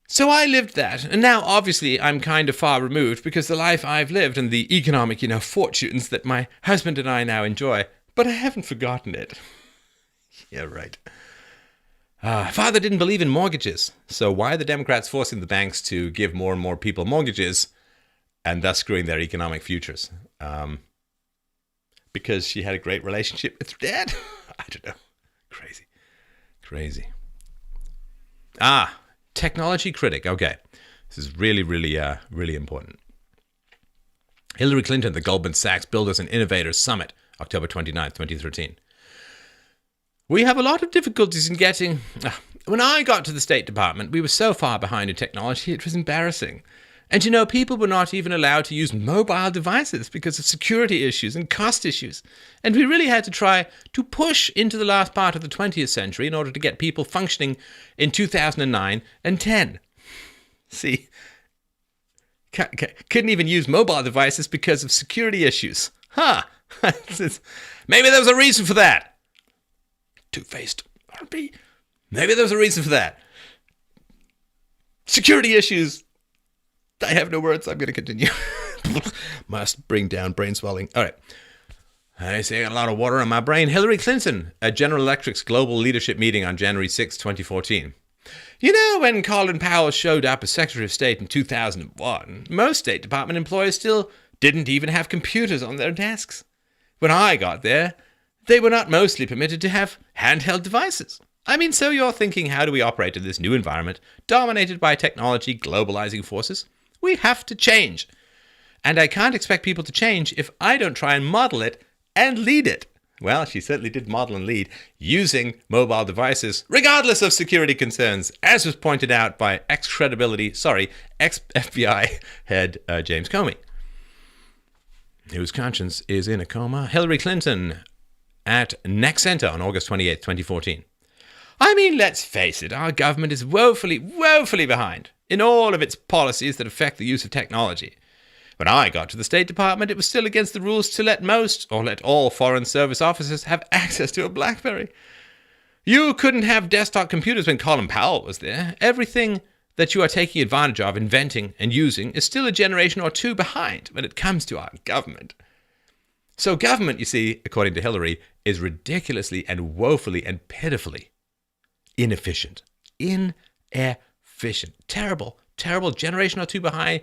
Speaker 1: so I lived that, and now obviously I'm kind of far removed because the life I've lived and the economic, fortunes that my husband and I now enjoy, but I haven't forgotten it. Yeah, right. Father didn't believe in mortgages, so why are the Democrats forcing the banks to give more and more people mortgages and thus screwing their economic futures? Because she had a great relationship with her dad? I don't know. Crazy. Technology critic. Okay. This is really, really important. Hillary Clinton, the Goldman Sachs Builders and Innovators Summit, October 29th, 2013. We have a lot of difficulties in getting... When I got to the State Department, we were so far behind in technology, it was embarrassing. And people were not even allowed to use mobile devices because of security issues and cost issues. And we really had to try to push into the last part of the 20th century in order to get people functioning in 2009 and 10. See? Couldn't even use mobile devices because of security issues. Maybe there was a reason for that. Two-faced RP. Maybe there was a reason for that. Security issues. I have no words. I'm going to continue. Must bring down brain swelling. All right. I say I got a lot of water on my brain. Hillary Clinton at General Electric's global leadership meeting on January 6, 2014. You know, when Colin Powell showed up as Secretary of State in 2001, most State Department employees still didn't even have computers on their desks. When I got there, they were not mostly permitted to have handheld devices. I mean, so you're thinking, how do we operate in this new environment, dominated by technology, globalizing forces? We have to change. And I can't expect people to change if I don't try and model it and lead it. Well, she certainly did model and lead using mobile devices, regardless of security concerns, as was pointed out by ex-FBI head James Comey, whose conscience is in a coma. Hillary Clinton at Next Center on August 28, 2014. I mean, let's face it, our government is woefully behind in all of its policies that affect the use of technology. When I got to the State Department, it was still against the rules to let all Foreign Service officers have access to a BlackBerry. You couldn't have desktop computers when Colin Powell was there. Everything that you are taking advantage of, inventing, and using is still a generation or two behind when it comes to our government. So government, you see, according to Hillary, is ridiculously and woefully and pitifully inefficient. Terrible generation or two behind,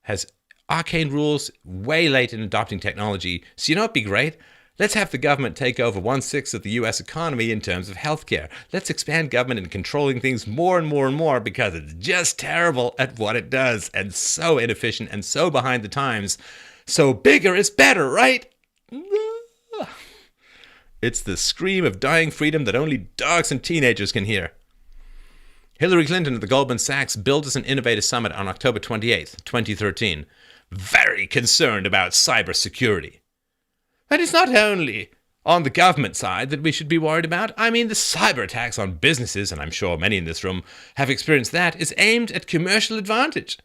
Speaker 1: has arcane rules, way late in adopting technology. So you know what'd be great? Let's have the government take over 1/6 of the U.S. economy in terms of healthcare. Let's expand government in controlling things more and more and more, because it's just terrible at what it does and so inefficient and so behind the times. So bigger is better, right? It's the scream of dying freedom that only dogs and teenagers can hear. Hillary Clinton at the Goldman Sachs Builders and Innovators Summit on October 28th, 2013. Very concerned about cybersecurity. And it's not only on the government side that we should be worried about. I mean, the cyber attacks on businesses, and I'm sure many in this room have experienced that, is aimed at commercial advantage.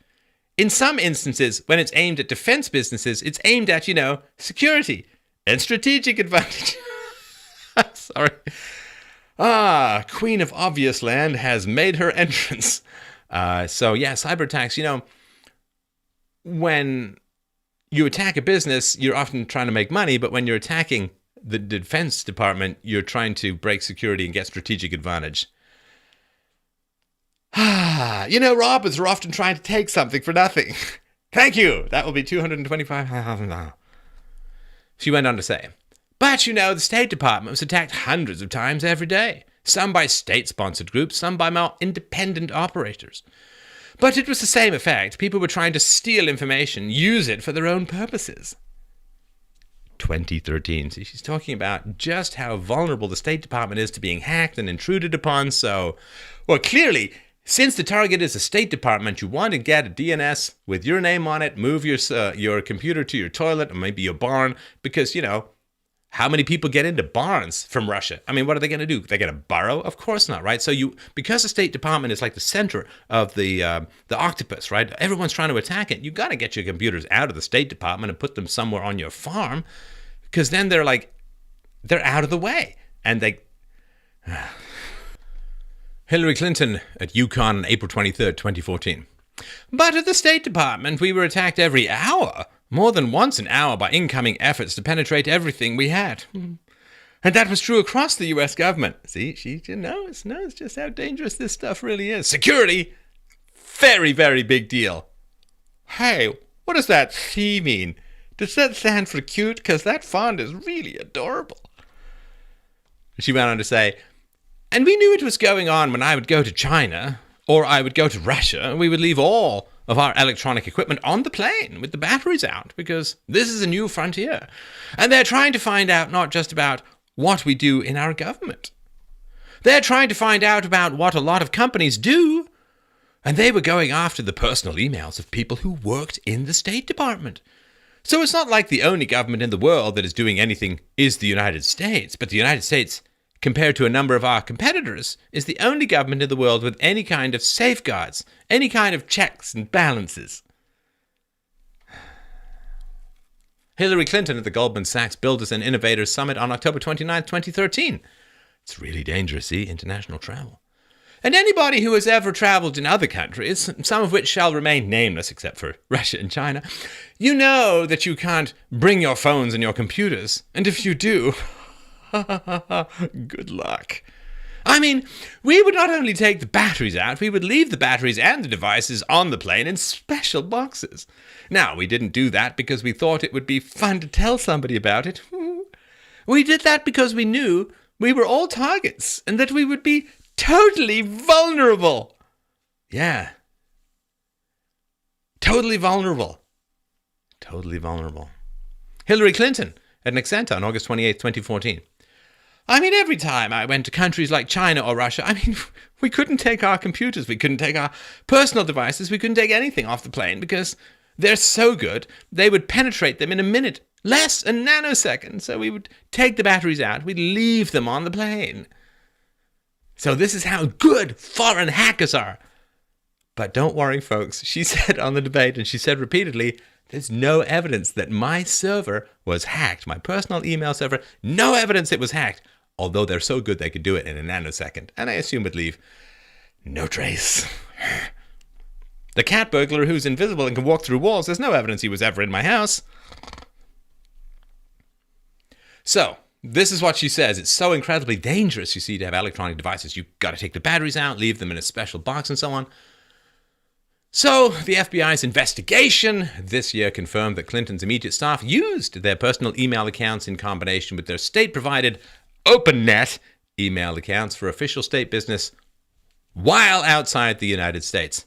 Speaker 1: In some instances, when it's aimed at defense businesses, it's aimed at, security and strategic advantage. Sorry. Queen of Obvious Land has made her entrance. Cyber attacks, when you attack a business, you're often trying to make money, but when you're attacking the Defense Department, you're trying to break security and get strategic advantage. Robbers are often trying to take something for nothing. Thank you. That will be $225,000. She went on to say, but the State Department was attacked hundreds of times every day. Some by state-sponsored groups, some by more independent operators. But it was the same effect. People were trying to steal information, use it for their own purposes. 2013. See, she's talking about just how vulnerable the State Department is to being hacked and intruded upon. So, clearly, since the target is the State Department, you want to get a DNS with your name on it, move your computer to your toilet or maybe your barn, because, how many people get into barns from Russia? I mean, what are they going to do? They're going to borrow? Of course not, right? So because the State Department is like the center of the octopus, right? Everyone's trying to attack it. You got to get your computers out of the State Department and put them somewhere on your farm, because then they're out of the way. And Hillary Clinton at UConn on April 23rd, 2014. But at the State Department, we were attacked every hour. More than once an hour by incoming efforts to penetrate everything we had. And that was true across the U.S. government. See, she knows just how dangerous this stuff really is. Security, very, very big deal. Hey, what does that C mean? Does that stand for cute? Because that font is really adorable. She went on to say, and we knew it was going on when I would go to China, or I would go to Russia, we would leave all of our electronic equipment on the plane with the batteries out, because this is a new frontier. And they're trying to find out not just about what we do in our government. They're trying to find out about what a lot of companies do. And they were going after the personal emails of people who worked in the State Department. So it's not like the only government in the world that is doing anything is the United States, but the United States, compared to a number of our competitors, is the only government in the world with any kind of safeguards, any kind of checks and balances. Hillary Clinton at the Goldman Sachs Builders and Innovators Summit on October 29, 2013. It's really dangerous, see, international travel. And anybody who has ever traveled in other countries, some of which shall remain nameless except for Russia and China, you know that you can't bring your phones and your computers. And if you do, good luck. I mean, we would not only take the batteries out, we would leave the batteries and the devices on the plane in special boxes. Now, we didn't do that because we thought it would be fun to tell somebody about it. We did that because we knew we were all targets and that we would be totally vulnerable. Yeah. Totally vulnerable. Totally vulnerable. Hillary Clinton at an Accenta on August 28, 2014. I mean, every time I went to countries like China or Russia, I mean, we couldn't take our computers, we couldn't take our personal devices, we couldn't take anything off the plane because they're so good, they would penetrate them in a minute, less, a nanosecond. So we would take the batteries out, we'd leave them on the plane. So this is how good foreign hackers are. But don't worry, folks, she said on the debate, and she said repeatedly, there's no evidence that my server was hacked, my personal email server, no evidence it was hacked. Although they're so good they could do it in a nanosecond. And I assume would leave no trace. The cat burglar who's invisible and can walk through walls, there's no evidence he was ever in my house. So, this is what she says. It's so incredibly dangerous, you see, to have electronic devices. You've got to take the batteries out, leave them in a special box and so on. So, the FBI's investigation this year confirmed that Clinton's immediate staff used their personal email accounts in combination with their state-provided OpenNet email accounts for official state business while outside the United States.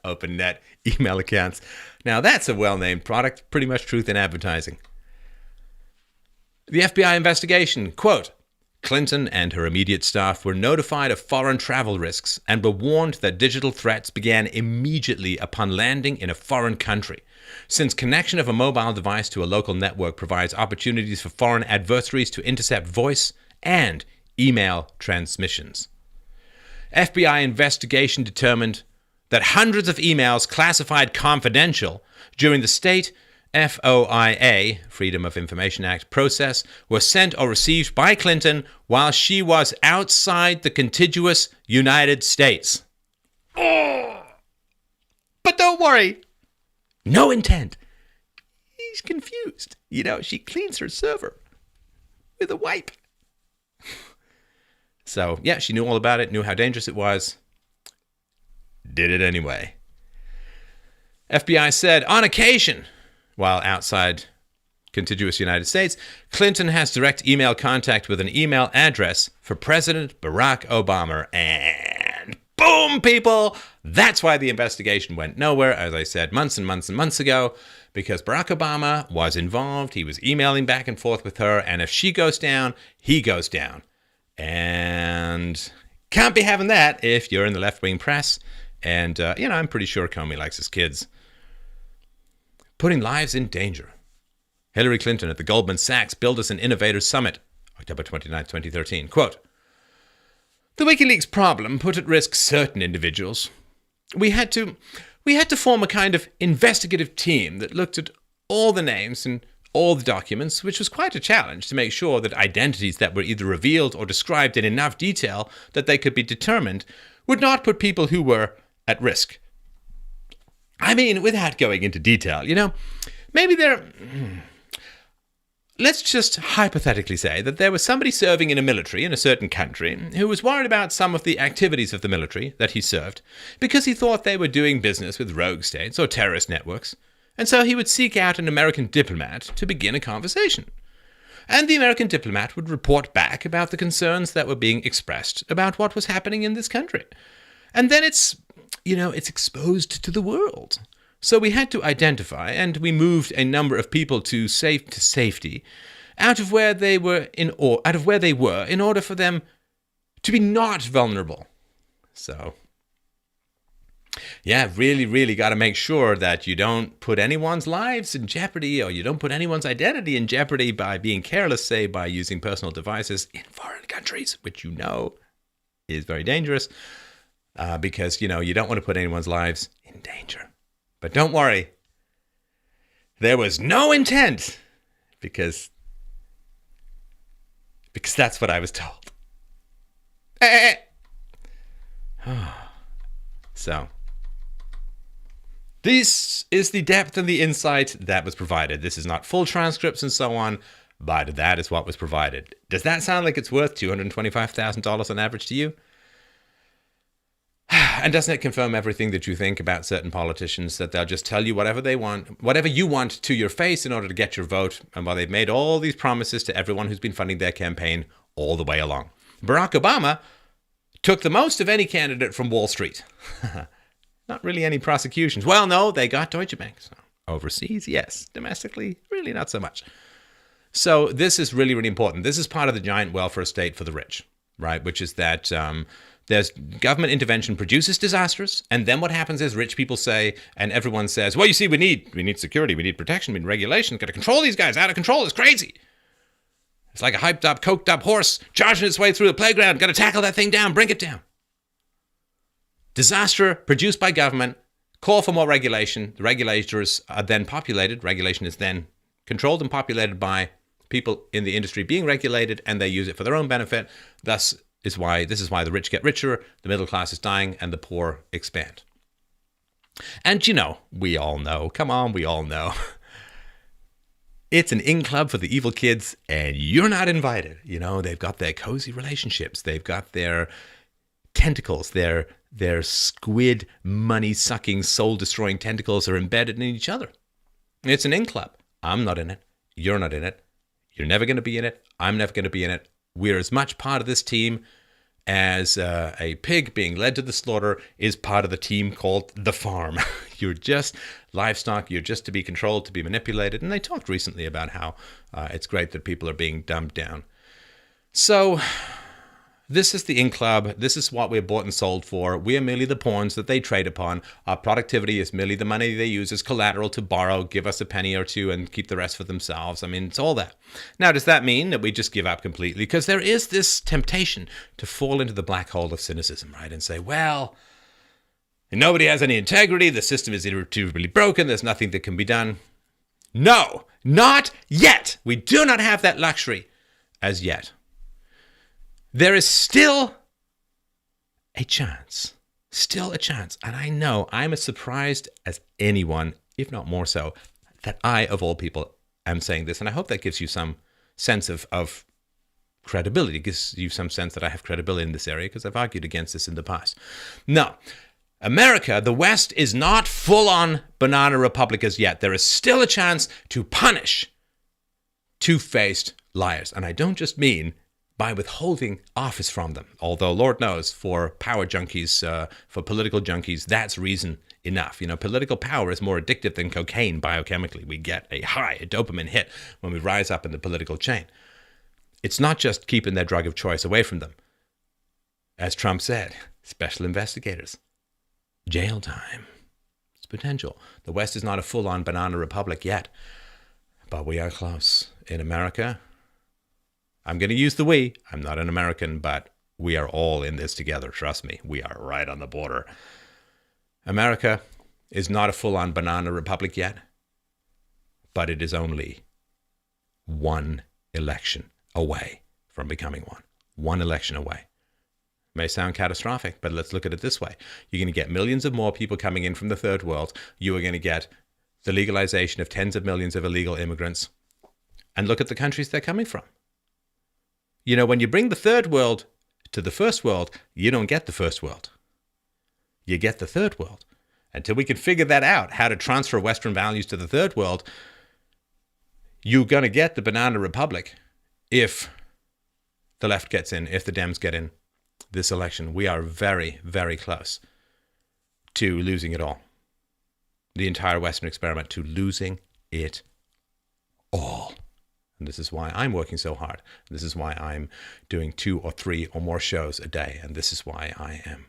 Speaker 1: OpenNet email accounts. Now that's a well-named product, pretty much truth in advertising. The FBI investigation, quote, Clinton and her immediate staff were notified of foreign travel risks and were warned that digital threats began immediately upon landing in a foreign country. Since connection of a mobile device to a local network provides opportunities for foreign adversaries to intercept voice and email transmissions. FBI investigation determined that hundreds of emails classified confidential during the state FOIA, Freedom of Information Act, process were sent or received by Clinton while she was outside the contiguous United States. Oh. But don't worry. No intent. He's confused. You know, she cleans her server with a wipe. So, yeah, she knew all about it, knew how dangerous it was. Did it anyway. FBI said, on occasion, while outside contiguous United States, Clinton has direct email contact with an email address for President Barack Obama. And boom, people! That's why the investigation went nowhere, as I said months and months and months ago, because Barack Obama was involved. He was emailing back and forth with her, and if she goes down, he goes down. And can't be having that if you're in the left-wing press. And, I'm pretty sure Comey likes his kids. Putting lives in danger. Hillary Clinton at the Goldman Sachs Builders and Innovators Summit, October 29, 2013. Quote, the WikiLeaks problem put at risk certain individuals. We had to form a kind of investigative team that looked at all the names and all the documents, which was quite a challenge to make sure that identities that were either revealed or described in enough detail that they could be determined would not put people who were at risk. I mean, without going into detail, maybe let's just hypothetically say that there was somebody serving in a military in a certain country who was worried about some of the activities of the military that he served because he thought they were doing business with rogue states or terrorist networks. And so he would seek out an American diplomat to begin a conversation. And the American diplomat would report back about the concerns that were being expressed about what was happening in this country. And then it's exposed to the world. So we had to identify, and we moved a number of people to safety out of where they were in order for them to be not vulnerable. So, yeah, really, really got to make sure that you don't put anyone's lives in jeopardy or you don't put anyone's identity in jeopardy by being careless, say, by using personal devices in foreign countries, which is very dangerous because, you don't want to put anyone's lives in danger. But don't worry. There was no intent because that's what I was told. So, this is the depth and the insight that was provided. This is not full transcripts and so on, but that is what was provided. Does that sound like it's worth $225,000 on average to you? And doesn't it confirm everything that you think about certain politicians, that they'll just tell you whatever they want, whatever you want to your face in order to get your vote, and while they've made all these promises to everyone who's been funding their campaign all the way along. Barack Obama took the most of any candidate from Wall Street. Not really any prosecutions. Well, no, they got Deutsche Bank. So overseas, yes. Domestically, really not so much. So this is really, really important. This is part of the giant welfare state for the rich, right? Which is that there's government intervention produces disasters, and then what happens is rich people say, and everyone says, well, you see, we need security, we need protection, we need regulation, got to control these guys, out of control, it's crazy. It's like a hyped up, coked up horse charging its way through the playground, got to tackle that thing down, bring it down. Disaster produced by government, call for more regulation, the regulators are then populated, regulation is then controlled and populated by people in the industry being regulated, and they use it for their own benefit. This is why the rich get richer, the middle class is dying, and the poor expand. And we all know, come on, we all know. It's an in club for the evil kids, and you're not invited. They've got their cozy relationships. They've got their tentacles, their squid money-sucking, soul-destroying tentacles are embedded in each other. It's an in club. I'm not in it. You're not in it. You're never going to be in it. I'm never going to be in it. We're as much part of this team as a pig being led to the slaughter is part of the team called the farm. You're just livestock. You're just to be controlled, to be manipulated. And they talked recently about how it's great that people are being dumbed down. So this is the in club. This is what we're bought and sold for. We are merely the pawns that they trade upon. Our productivity is merely the money they use as collateral to borrow, give us a penny or two, and keep the rest for themselves. I mean, it's all that. Now, does that mean that we just give up completely? Because there is this temptation to fall into the black hole of cynicism, right? And say, well, nobody has any integrity. The system is irretrievably broken. There's nothing that can be done. No, not yet. We do not have that luxury as yet. There is still a chance. And I know I'm as surprised as anyone, if not more so, that I, of all people, am saying this. And I hope that gives you some sense of credibility. It gives you some sense that I have credibility in this area because I've argued against this in the past. No, America, the West, is not full-on banana republic as yet. There is still a chance to punish two-faced liars. And I don't just mean by withholding office from them. Although, Lord knows, for power junkies, for political junkies, that's reason enough. Political power is more addictive than cocaine biochemically. We get a dopamine hit when we rise up in the political chain. It's not just keeping their drug of choice away from them. As Trump said, special investigators, jail time. It's potential. The West is not a full-on banana republic yet, but we are close. In America, I'm going to use the we. I'm not an American, but we are all in this together. Trust me, we are right on the border. America is not a full-on banana republic yet, but it is only one election away from becoming one. One election away. May sound catastrophic, but let's look at it this way. You're going to get millions of more people coming in from the third world. You are going to get the legalization of tens of millions of illegal immigrants. And look at the countries they're coming from. When you bring the third world to the first world, you don't get the first world. You get the third world. Until we can figure that out, how to transfer Western values to the third world, you're going to get the banana republic if the left gets in, if the Dems get in this election. We are very, very close to losing it all. The entire Western experiment, to losing it all. And this is why I'm working so hard. This is why I'm doing 2 or 3 or more shows a day. And this is why I am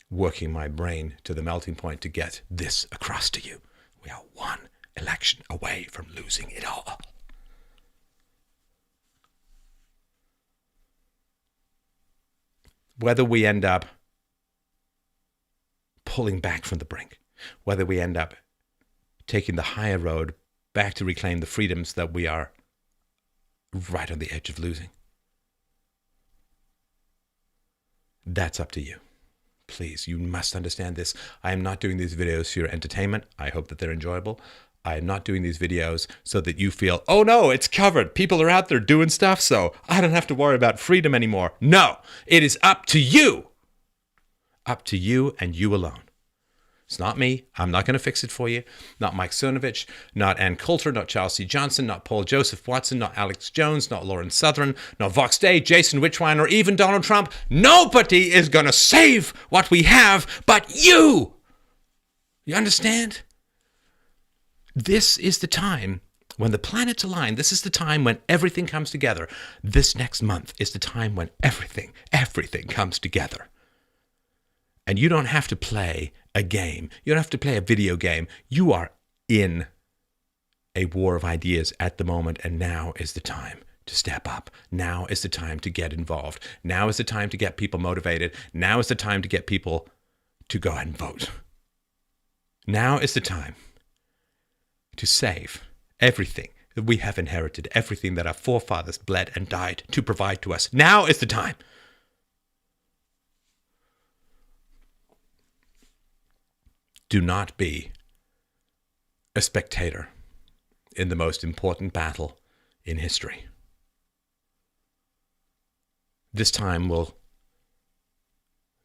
Speaker 1: working my brain to the melting point to get this across to you. We are one election away from losing it all. Whether we end up pulling back from the brink, whether we end up taking the higher road back to reclaim the freedoms that we are right on the edge of losing. That's up to you. Please, you must understand this. I am not doing these videos for your entertainment. I hope that they're enjoyable. I am not doing these videos so that you feel, oh no, it's covered. People are out there doing stuff, so I don't have to worry about freedom anymore. No, it is up to you. Up to you and you alone. It's not me. I'm not going to fix it for you. Not Mike Cernovich, not Ann Coulter, not Charles C. Johnson, not Paul Joseph Watson, not Alex Jones, not Lauren Southern, not Vox Day, Jason Witchwine, or even Donald Trump. Nobody is going to save what we have but you. You understand? This is the time when the planets align. This is the time when everything comes together. This next month is the time when everything comes together. And you don't have to play a game. You don't have to play a video game. You are in a war of ideas at the moment, and now is the time to step up. Now is the time to get involved. Now is the time to get people motivated. Now is the time to get people to go out and vote. Now is the time to save everything that we have inherited, everything that our forefathers bled and died to provide to us. Now is the time. Do not be a spectator in the most important battle in history. This time will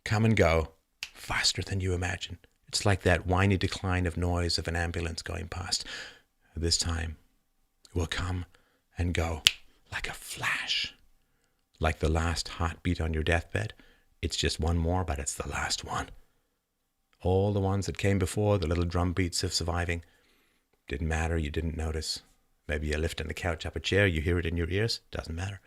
Speaker 1: come and go faster than you imagine. It's like that whiny decline of noise of an ambulance going past. This time it will come and go like a flash, like the last heartbeat on your deathbed. It's just one more, but it's the last one. All the ones that came before, the little drum beats of surviving, didn't matter, you didn't notice. Maybe you're lifting the couch up a chair, you hear it in your ears, doesn't matter.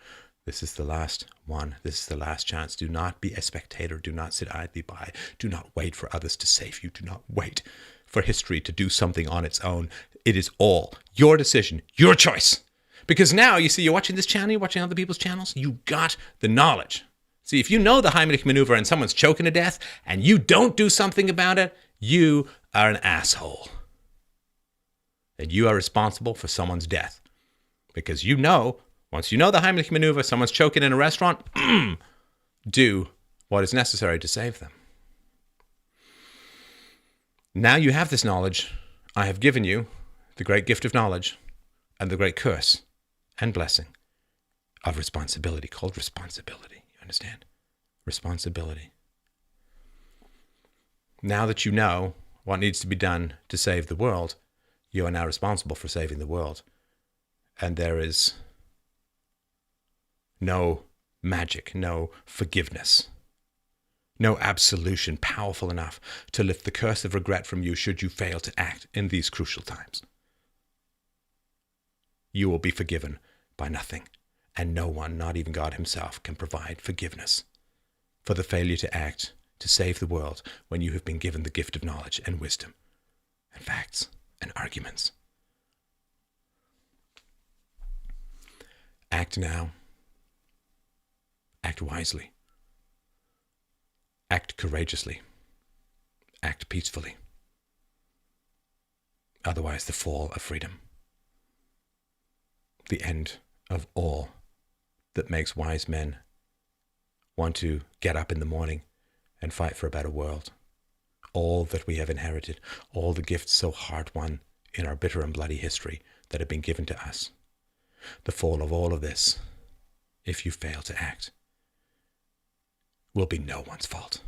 Speaker 1: This is the last one. This is the last chance. Do not be a spectator. Do not sit idly by. Do not wait for others to save you. Do not wait for history to do something on its own. It is all your decision, your choice. Because now, you see, you're watching this channel, you're watching other people's channels, you got the knowledge. See, if you know the Heimlich maneuver and someone's choking to death and you don't do something about it, you are an asshole. And you are responsible for someone's death. Because you know, once you know the Heimlich maneuver, someone's choking in a restaurant, do what is necessary to save them. Now you have this knowledge. I have given you the great gift of knowledge and the great curse and blessing of responsibility, called responsibility. Understand? Responsibility. Now that you know what needs to be done to save the world, you are now responsible for saving the world. And there is no magic, no forgiveness, no absolution powerful enough to lift the curse of regret from you should you fail to act in these crucial times. You will be forgiven by nothing. And no one, not even God himself, can provide forgiveness for the failure to act to save the world when you have been given the gift of knowledge and wisdom and facts and arguments. Act now. Act wisely. Act courageously. Act peacefully. Otherwise, the fall of freedom. The end of all that makes wise men want to get up in the morning and fight for a better world. All that we have inherited, all the gifts so hard won in our bitter and bloody history that have been given to us. The fall of all of this, if you fail to act, will be no one's fault.